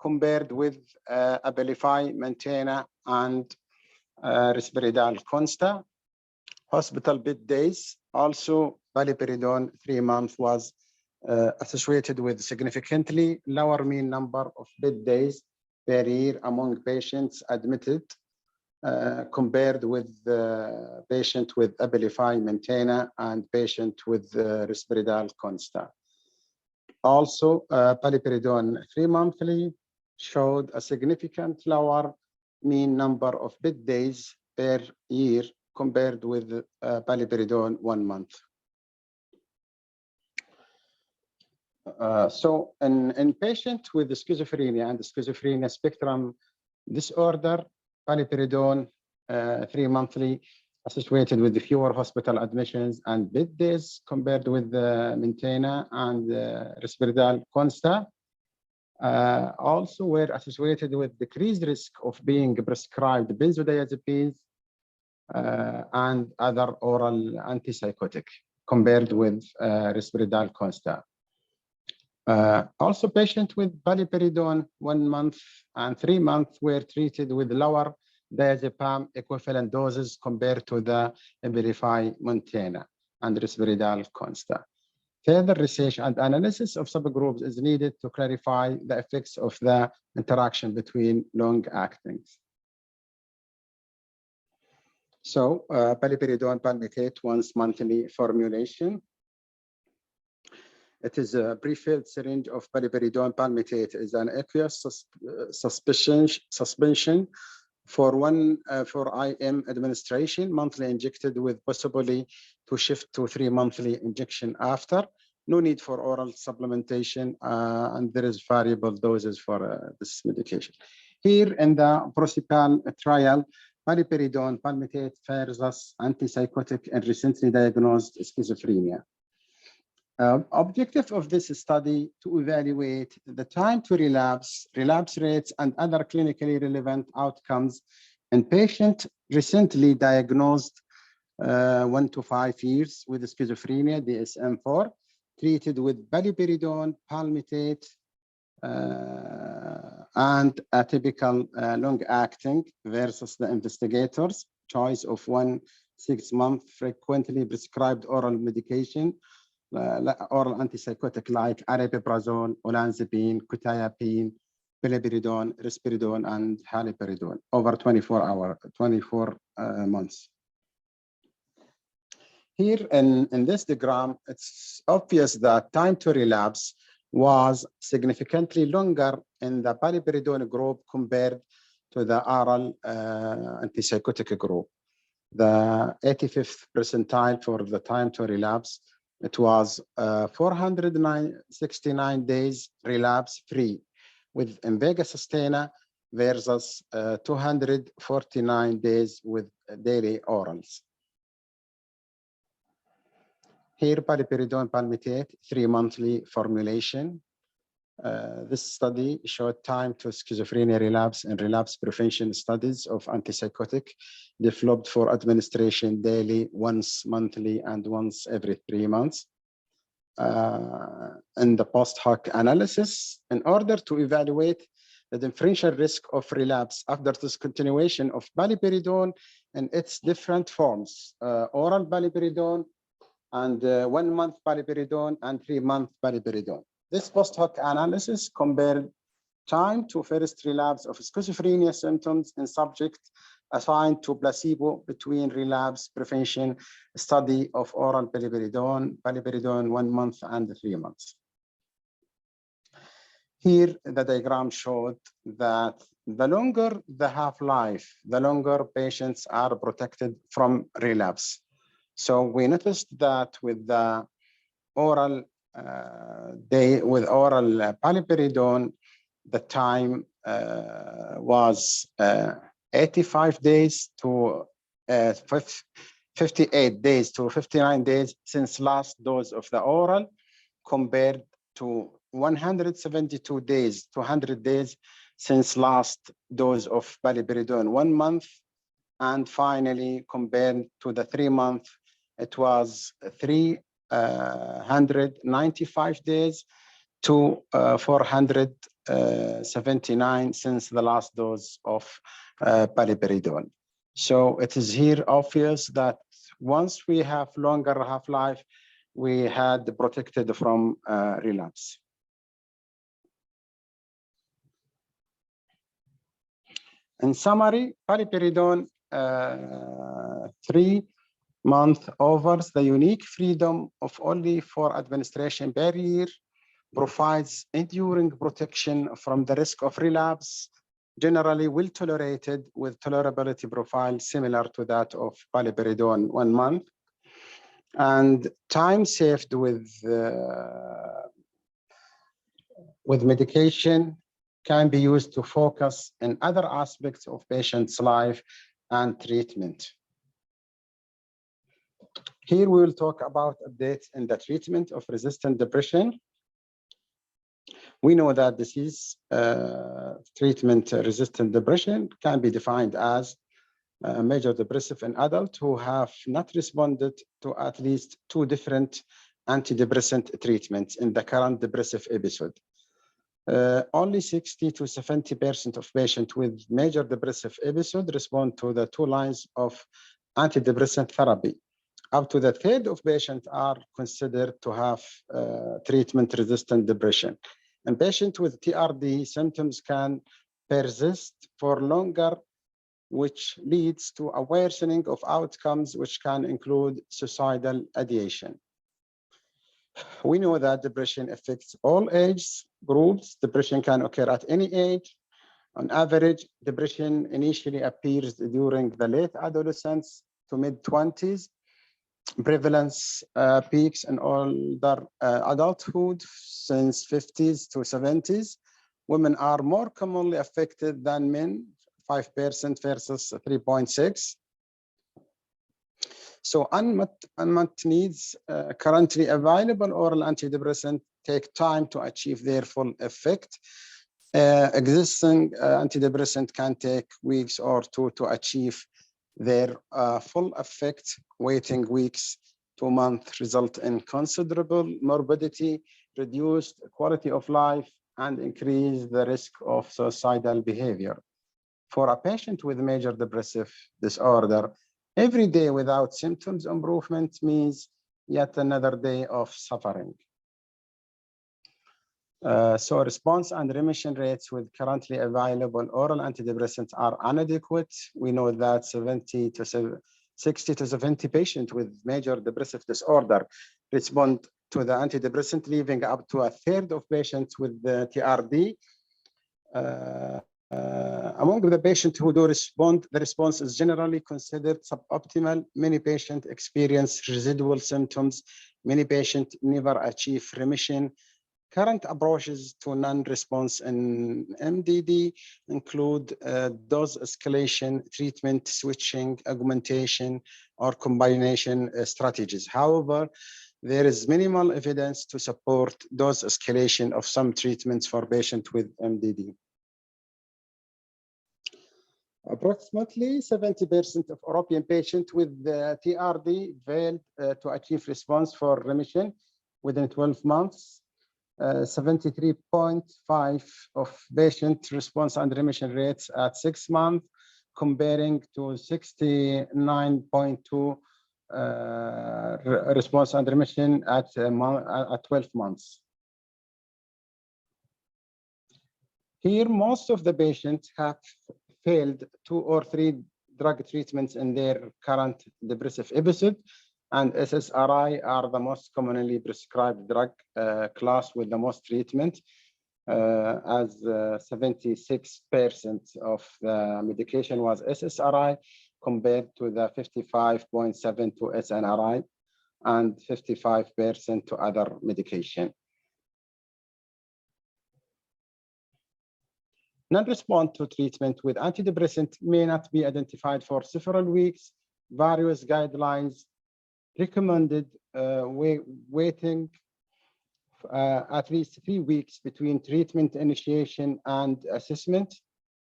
compared with Abilify Maintainer and Risperidone Consta. Hospital bed days, also paliperidone 3 months was associated with significantly lower mean number of bed days per year among patients admitted compared with the patient with Abilify Maintainer and patient with Risperidone Consta. Also, paliperidone 3 monthly showed a significant lower mean number of bed days per year compared with paliperidone 1 month. So in patients with schizophrenia and schizophrenia spectrum disorder, paliperidone 3 monthly associated with the fewer hospital admissions and bed days compared with the Maintainer and Risperidone Consta. Also were associated with decreased risk of being prescribed benzodiazepines and other oral antipsychotic compared with Risperidone Consta. Also, patients with paliperidone 1 month and 3 months were treated with lower diazepam equivalent doses compared to the Abilify Maintainer and Risperidone Consta. Further research and analysis of subgroups is needed to clarify the effects of the interaction between long-actings. So, paliperidone palmitate once monthly formulation. It is a prefilled syringe of paliperidone palmitate. Is an aqueous suspension for 1 IM administration, monthly injected with possibly to shift to 3 monthly injection after. No need for oral supplementation, and there is variable doses for this medication. Here in the Prosipal trial, paliperidone palmitate versus antipsychotic in recently diagnosed schizophrenia. Objective of this study to evaluate the time to relapse, relapse rates, and other clinically relevant outcomes in patients recently diagnosed 1 to 5 years with schizophrenia, DSM-4, treated with paliperidone palmitate and a typical long-acting versus the investigator's choice of 1 6-month frequently prescribed oral medication, oral antipsychotic like aripiprazole, olanzapine, quetiapine, paliperidone, risperidone, and haloperidone over 24 months. Here in this diagram, it's obvious that time to relapse was significantly longer in the paliperidone group compared to the oral antipsychotic group. The 85th percentile for the time to relapse, it was 469 days relapse free with Invega Sustainer versus 249 days with daily orals. Here, paliperidone palmitate, 3-monthly formulation. This study showed time to schizophrenia relapse and relapse prevention studies of antipsychotic developed for administration daily, once monthly, and once every 3 months. In the post hoc analysis, in order to evaluate the differential risk of relapse after discontinuation of paliperidone and its different forms, oral paliperidone and 1-month paliperidone and 3-month paliperidone. This post hoc analysis compared time to first relapse of schizophrenia symptoms in subjects assigned to placebo between relapse prevention study of oral paliperidone 1 month and 3 months. Here, the diagram showed that the longer the half-life, the longer patients are protected from relapse. So we noticed that with the oral paliperidone, the time was 85 days to 58 days to 59 days since last dose of the oral, compared to 172 days to 100 days since last dose of paliperidone 1 month. And finally, compared to the 3-month, it was 395 days to 479 since the last dose of paliperidone. So it is here obvious that once we have longer half-life, we had protected from relapse. In summary, paliperidone 3-month offers the unique freedom of only 4 administration per year, provides enduring protection from the risk of relapse, generally well tolerated with tolerability profile similar to that of paliperidone 1 month, and time saved with medication can be used to focus in other aspects of patients' life and treatment. Here we will talk about updates in the treatment of resistant depression. We know that disease treatment-resistant depression can be defined as major depressive in adults who have not responded to at least 2 different antidepressant treatments in the current depressive episode. Only 60 to 70% of patients with major depressive episode respond to the 2 lines of antidepressant therapy. Up to the third of patients are considered to have treatment-resistant depression. And patients with TRD symptoms can persist for longer, which leads to a worsening of outcomes, which can include suicidal ideation. We know that depression affects all age groups. Depression can occur at any age. On average, depression initially appears during the late adolescence to mid-20s. Prevalence peaks in older adulthood since 50s to 70s. Women are more commonly affected than men, 5% versus 3.6%. So unmet needs, currently available oral antidepressants take time to achieve their full effect. Existing antidepressant can take weeks or 2 to achieve their full effect. Waiting weeks to months result in considerable morbidity, reduced quality of life, and increase the risk of suicidal behavior. For a patient with major depressive disorder, every day without symptoms improvement means yet another day of suffering. So response and remission rates with currently available oral antidepressants are inadequate. We know that 60 to 70 patients with major depressive disorder respond to the antidepressant, leaving up to a third of patients with the TRD. Among the patients who do respond, the response is generally considered suboptimal. Many patients experience residual symptoms. Many patients never achieve remission. Current approaches to non-response in MDD include dose escalation, treatment switching, augmentation, or combination strategies. However, there is minimal evidence to support dose escalation of some treatments for patients with MDD. Approximately 70% of European patients with TRD failed to achieve response for remission within 12 months. 73.5% of patient response and remission rates at 6 months, comparing to 69.2% response and remission at 12 months. Here, most of the patients have failed 2 or 3 drug treatments in their current depressive episode, and SSRI are the most commonly prescribed drug class with the most treatment, as 76% of the medication was SSRI compared to the 55.7% to SNRI and 55% to other medication. Non-response to treatment with antidepressant may not be identified for several weeks. Various guidelines recommended waiting at least 3 weeks between treatment initiation and assessment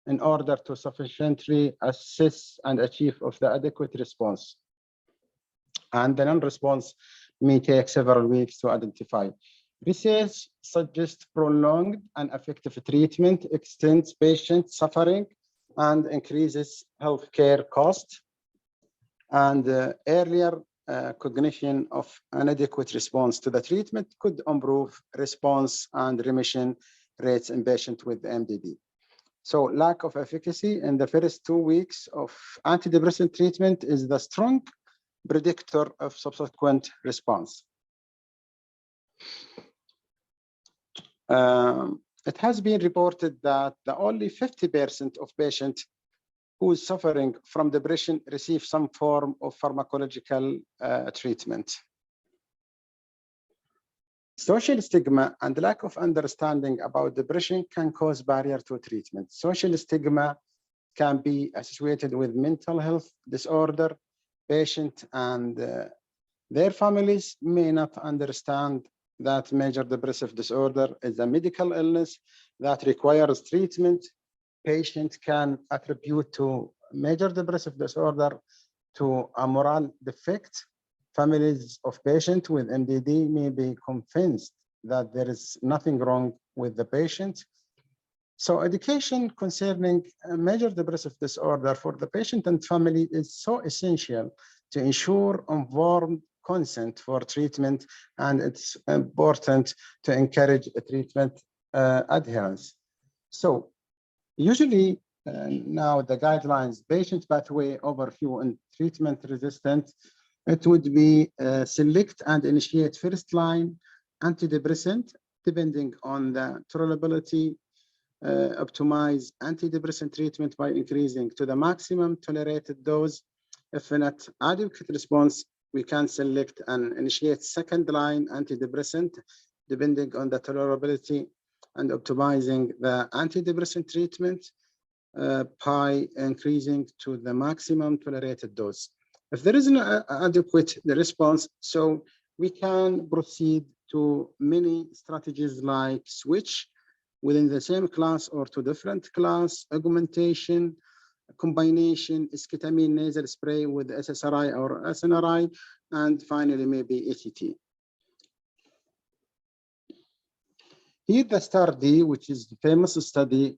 in order to sufficiently assess and achieve of the adequate response. And the non-response may take several weeks to identify. Research suggests prolonged and effective treatment extends patient suffering and increases healthcare costs, and earlier cognition of inadequate response to the treatment could improve response and remission rates in patients with MDD. So lack of efficacy in the first 2 weeks of antidepressant treatment is the strong predictor of subsequent response. It has been reported that only 50% of patients who is suffering from depression receive some form of pharmacological treatment. Social stigma and lack of understanding about depression can cause barrier to treatment. Social stigma can be associated with mental health disorder. Patients and their families may not understand that major depressive disorder is a medical illness that requires treatment. Patients can attribute to major depressive disorder to a moral defect. Families of patients with MDD may be convinced that there is nothing wrong with the patient. So education concerning major depressive disorder for the patient and family is so essential to ensure informed consent for treatment, and it's important to encourage a treatment adherence. So usually now the guidelines, patient pathway overview and treatment resistant, it would be select and initiate first line antidepressant depending on the tolerability, optimize antidepressant treatment by increasing to the maximum tolerated dose. If not adequate response, we can select and initiate second line antidepressant depending on the tolerability and optimizing the antidepressant treatment by increasing to the maximum tolerated dose. If there is an adequate response, so we can proceed to many strategies like switch within the same class or to different class, augmentation, combination, esketamine nasal spray with SSRI or SNRI, and finally maybe ACT. Here the STAR-D, which is the famous study,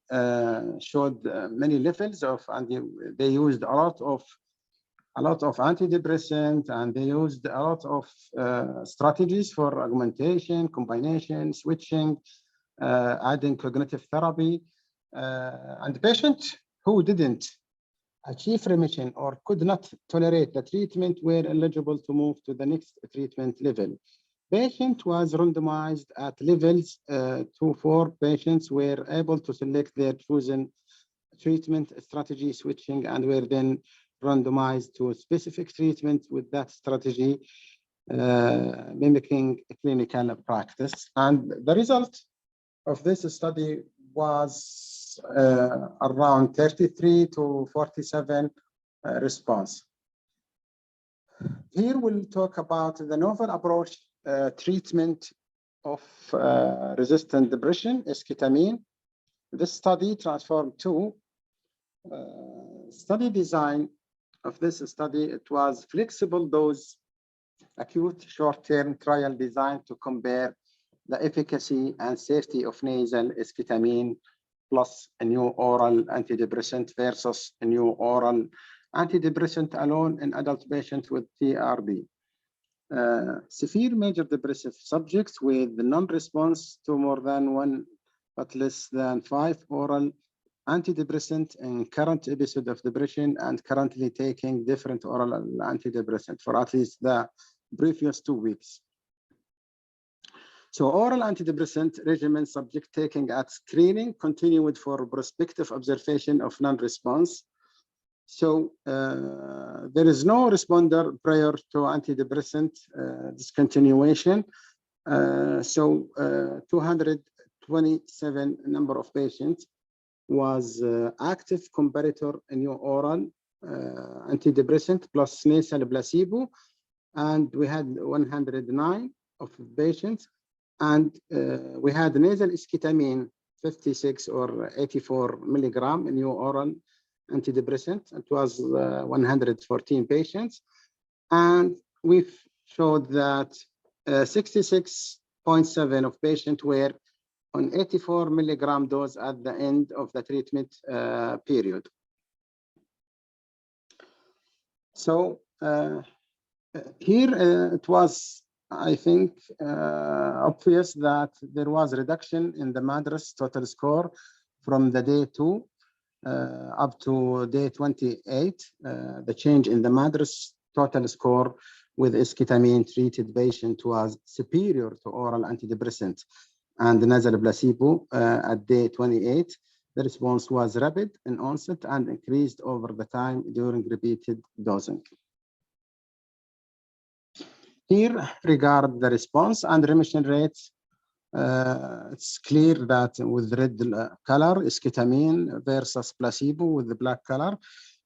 showed many levels of, and they used a lot of antidepressant, and they used a lot of strategies for augmentation, combination, switching, adding cognitive therapy, and the patient who didn't achieve remission or could not tolerate the treatment were eligible to move to the next treatment level. Patient was randomized at levels 2-4. Patients were able to select their chosen treatment strategy switching and were then randomized to a specific treatment with that strategy, mimicking a clinical practice. And the result of this study was around 33 to 47 response. Here we'll talk about the novel approach treatment of resistant depression, esketamine. This study transformed two. Study design of this study, it was flexible dose, acute short-term trial design to compare the efficacy and safety of nasal esketamine plus a new oral antidepressant versus a new oral antidepressant alone in adult patients with TRD. Severe major depressive subjects with non-response to more than one but less than 5 oral antidepressant in current episode of depression and currently taking different oral antidepressant for at least the previous 2 weeks. So oral antidepressant regimen subject taking at screening continued for prospective observation of non-response. So there is no responder prior to antidepressant discontinuation. 227 number of patients was active comparator in new oral antidepressant plus nasal placebo, and we had 109 of patients, and we had nasal esketamine 56 or 84 milligram in new oral antidepressant. It was 114 patients, and we showed that 66.7 of patients were on 84 milligram dose at the end of the treatment period. So here it was, I think, obvious that there was a reduction in the MADRS total score from the day 2 up to day 28. The change in the MADRS total score with esketamine treated patient was superior to oral antidepressant and nasal placebo at day 28. The response was rapid in onset and increased over the time during repeated dosing. Here, regard the response and remission rates, it's clear that with red color, esketamine versus placebo with the black color,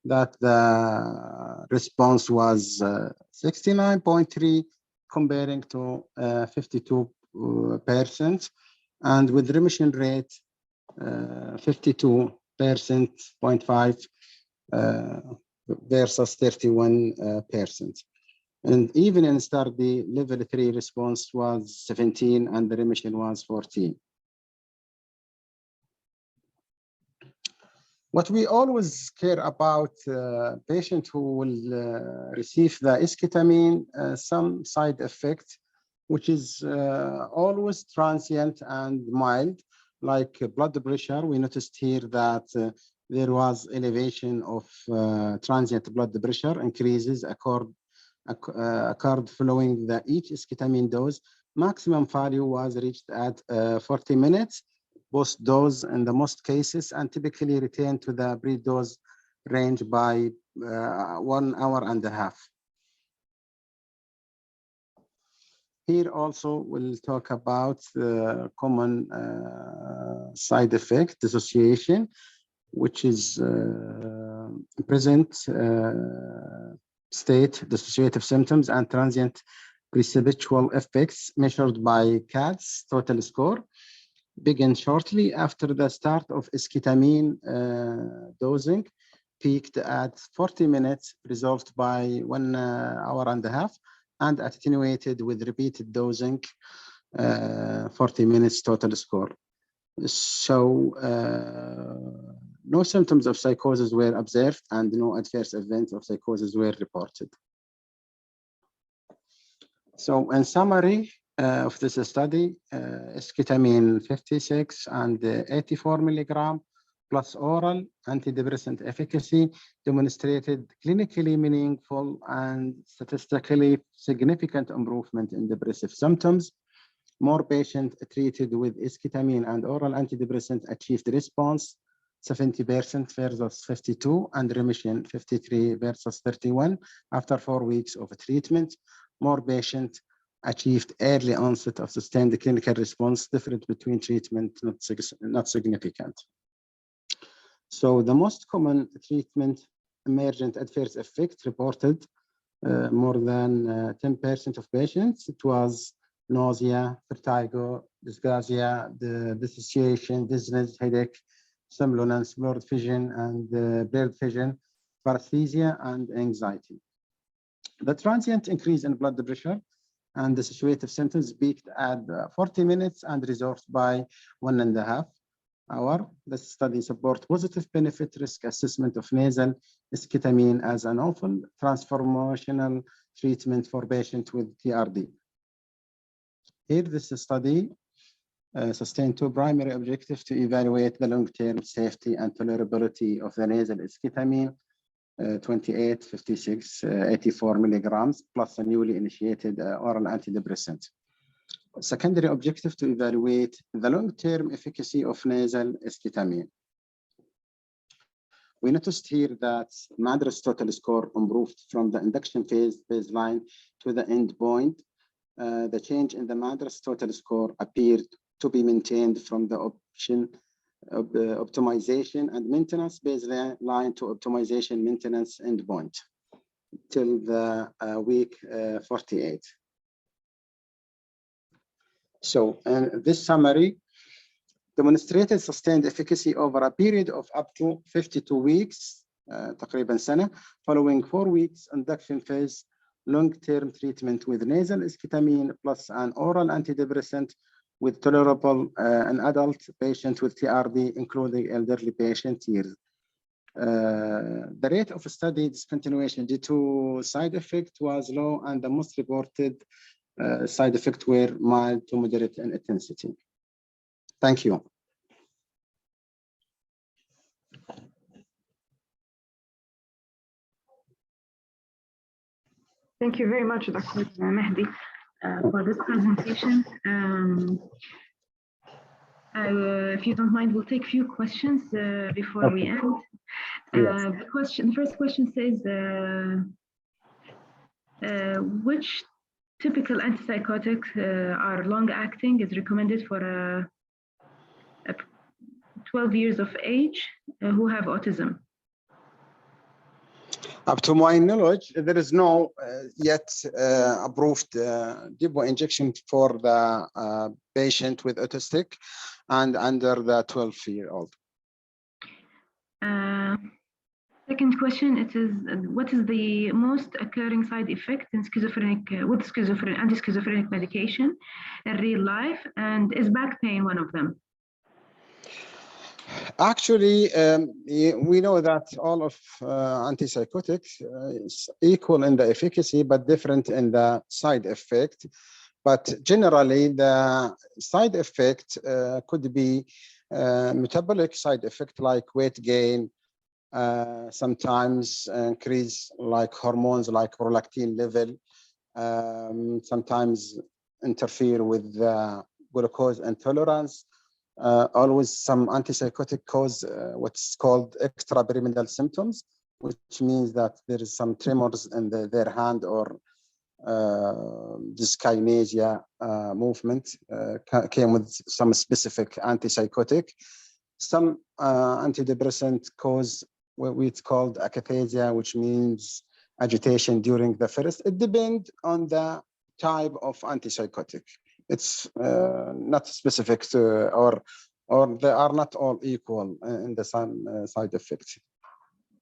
that the response was 69.3 comparing to 52%, and with remission rate 52.5 versus 31%. And even in study, level 3 response was 17 and the remission was 14. What we always care about patients who will receive the esketamine, some side effect, which is always transient and mild, like blood pressure. We noticed here that there was elevation of transient blood pressure increases occurred following each esketamine dose. Maximum value was reached at 40 minutes post-dose in the most cases, and typically return to the pre-dose range by 1.5 hours. Here also we'll talk about the common side effect, dissociation, which is present state dissociative symptoms and transient perceptual effects measured by CADS total score begin shortly after the start of esketamine dosing, peaked at 40 minutes, resolved by 1.5 hours, and attenuated with repeated dosing 40 minutes total score. So no symptoms of psychosis were observed and no adverse events of psychosis were reported. So in summary of this study, esketamine 56 and 84 milligram plus oral antidepressant efficacy demonstrated clinically meaningful and statistically significant improvement in depressive symptoms. More patients treated with esketamine and oral antidepressant achieved response 70% versus 52, and remission 53 versus 31 after 4 weeks of treatment. More patients achieved early onset of sustained clinical response. Difference between treatment not significant. So the most common treatment emergent adverse effect reported more than 10% of patients. It was nausea, vertigo, dysgeusia, the dissociation, dizziness, headache, somnolence, blurred vision, and blurred vision, paresthesia, and anxiety. The transient increase in blood pressure and dissociative symptoms peaked at 40 minutes and resolved by 1.5 hours. The study supports positive benefit risk assessment of nasal esketamine as an often transformational treatment for patients with TRD. Here, this study sustained two primary objectives to evaluate the long-term safety and tolerability of the nasal esketamine 28, 56, 84 milligrams plus a newly initiated oral antidepressant. Secondary objective to evaluate the long-term efficacy of nasal esketamine. We noticed here that MADRS total score improved from the induction phase baseline to the end point. The change in the MADRS total score appeared to be maintained from the option of optimization and maintenance baseline to optimization maintenance endpoint till the week 48. So, this summary demonstrated sustained efficacy over a period of up to 52 weeks, تقريبا سنة, following 4 weeks induction phase long-term treatment with nasal esketamine plus an oral antidepressant with tolerable an adult patient with TRD, including elderly patient years. The rate of study discontinuation due to side effect was low, and the most reported side effects were mild to moderate in intensity. Thank you. Thank you very much, Dr. Mehdi, for this presentation. If you don't mind, we'll take a few questions before we end. Yes. The first question says, which typical antipsychotics are long-acting is recommended for 12 years of age who have autism? Up to my knowledge, there is no yet approved depot injection for the patient with autistic and under the 12-year-old. Second question, it is, what is the most occurring side effect in schizophrenic with anti-schizophrenic medication in real life, and is back pain one of them? Actually, we know that all of antipsychotics is equal in the efficacy, but different in the side effect. But generally, the side effect could be metabolic side effect like weight gain, sometimes increase like hormones like prolactin level, sometimes interfere with glucose intolerance. Always some antipsychotic cause what's called extrapyramidal symptoms, which means that there is some tremors in their hand or dyskinesia movement came with some specific antipsychotic. Some antidepressant cause what it's called akathisia, which means agitation during the first. It depends on the type of antipsychotic. It's not specific to, or they are not all equal in the side effects.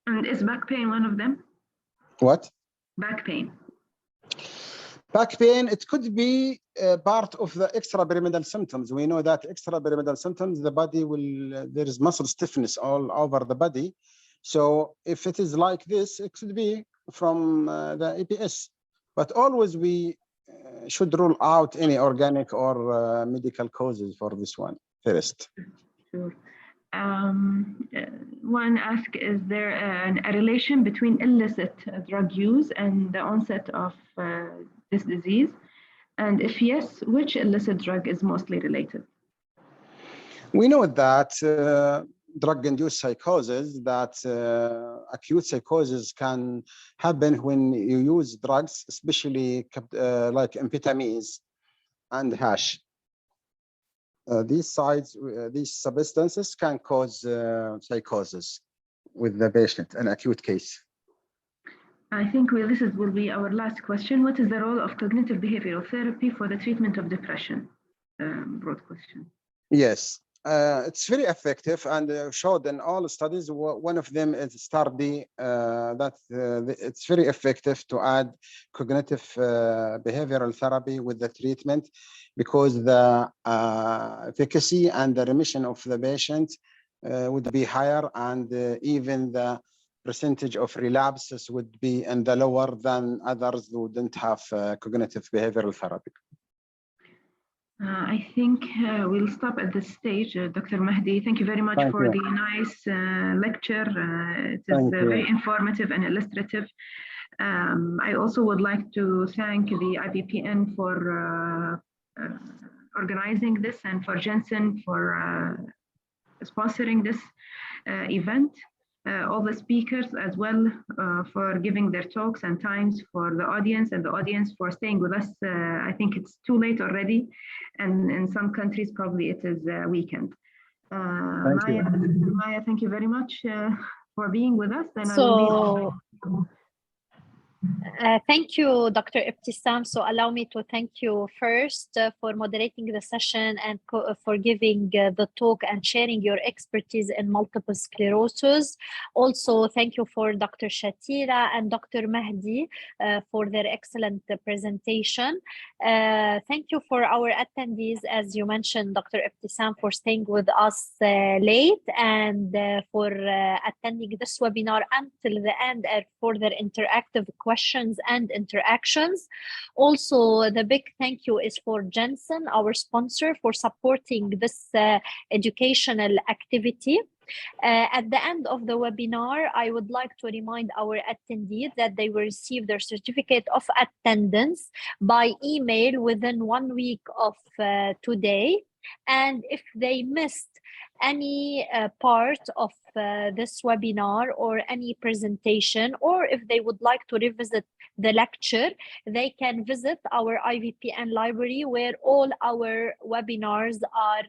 And is back pain one of them? What? Back pain. Back pain, it could be part of the extrapyramidal symptoms. We know that extrapyramidal symptoms, the body will, there is muscle stiffness all over the body. So if it is like this, it could be from the EPS. But always we should rule out any organic or medical causes for this one first. Sure. One asks, is there a relation between illicit drug use and the onset of this disease? And if yes, which illicit drug is mostly related? We know that drug-induced psychosis, that acute psychosis can happen when you use drugs, especially like amphetamines and hash. These substances can cause psychosis with the patient, an acute case. I think will be our last question. What is the role of cognitive behavioral therapy for the treatment of depression? Broad question. Yes, it's very effective and showed in all studies. One of them is study that it's very effective to add cognitive behavioral therapy with the treatment, because the efficacy and the remission of the patient would be higher, and even the percentage of relapses would be in the lower than others who didn't have cognitive behavioral therapy. I think we'll stop at this stage. Dr. Mahdi, thank you very much for the nice lecture. It is very informative and illustrative. I also would like to thank the IVPN for organizing this, and for Jensen for sponsoring this event. All the speakers as well for giving their talks and times for the audience, and the audience for staying with us. I think it's too late already, and in some countries probably it is weekend. Maya, thank you very much for being with us. And thank you, Dr. Ibtisam. So allow me to thank you first for moderating the session and for giving the talk and sharing your expertise in multiple sclerosis. Also, thank you for Dr. Shatila and Dr. Mahdi for their excellent presentation. Thank you for our attendees, as you mentioned, Dr. Ibtisam, for staying with us late, and for attending this webinar until the end, and for their interactive questions and interactions. Also, the big thank you is for Jensen, our sponsor, for supporting this educational activity. At the end of the webinar, I would like to remind our attendees that they will receive their certificate of attendance by email within 1 week of today. And if they missed any part of this webinar or any presentation, or if they would like to revisit the lecture, they can visit our IVPN library, where all our webinars are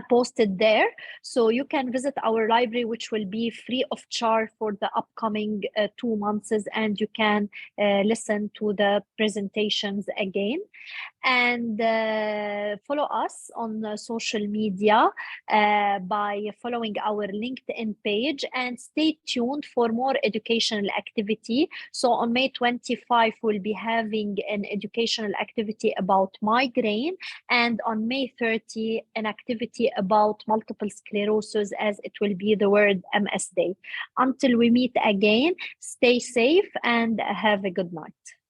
posted there. So you can visit our library, which will be free of charge for the upcoming 2 months, and you can listen to the presentations again. And follow us on social media by following our LinkedIn page, and stay tuned for more educational activity. So on May 25, we'll be having an educational activity about migraine, and on May 30, an activity about multiple sclerosis, as it will be the World MS Day. Until we meet again, stay safe and have a good night.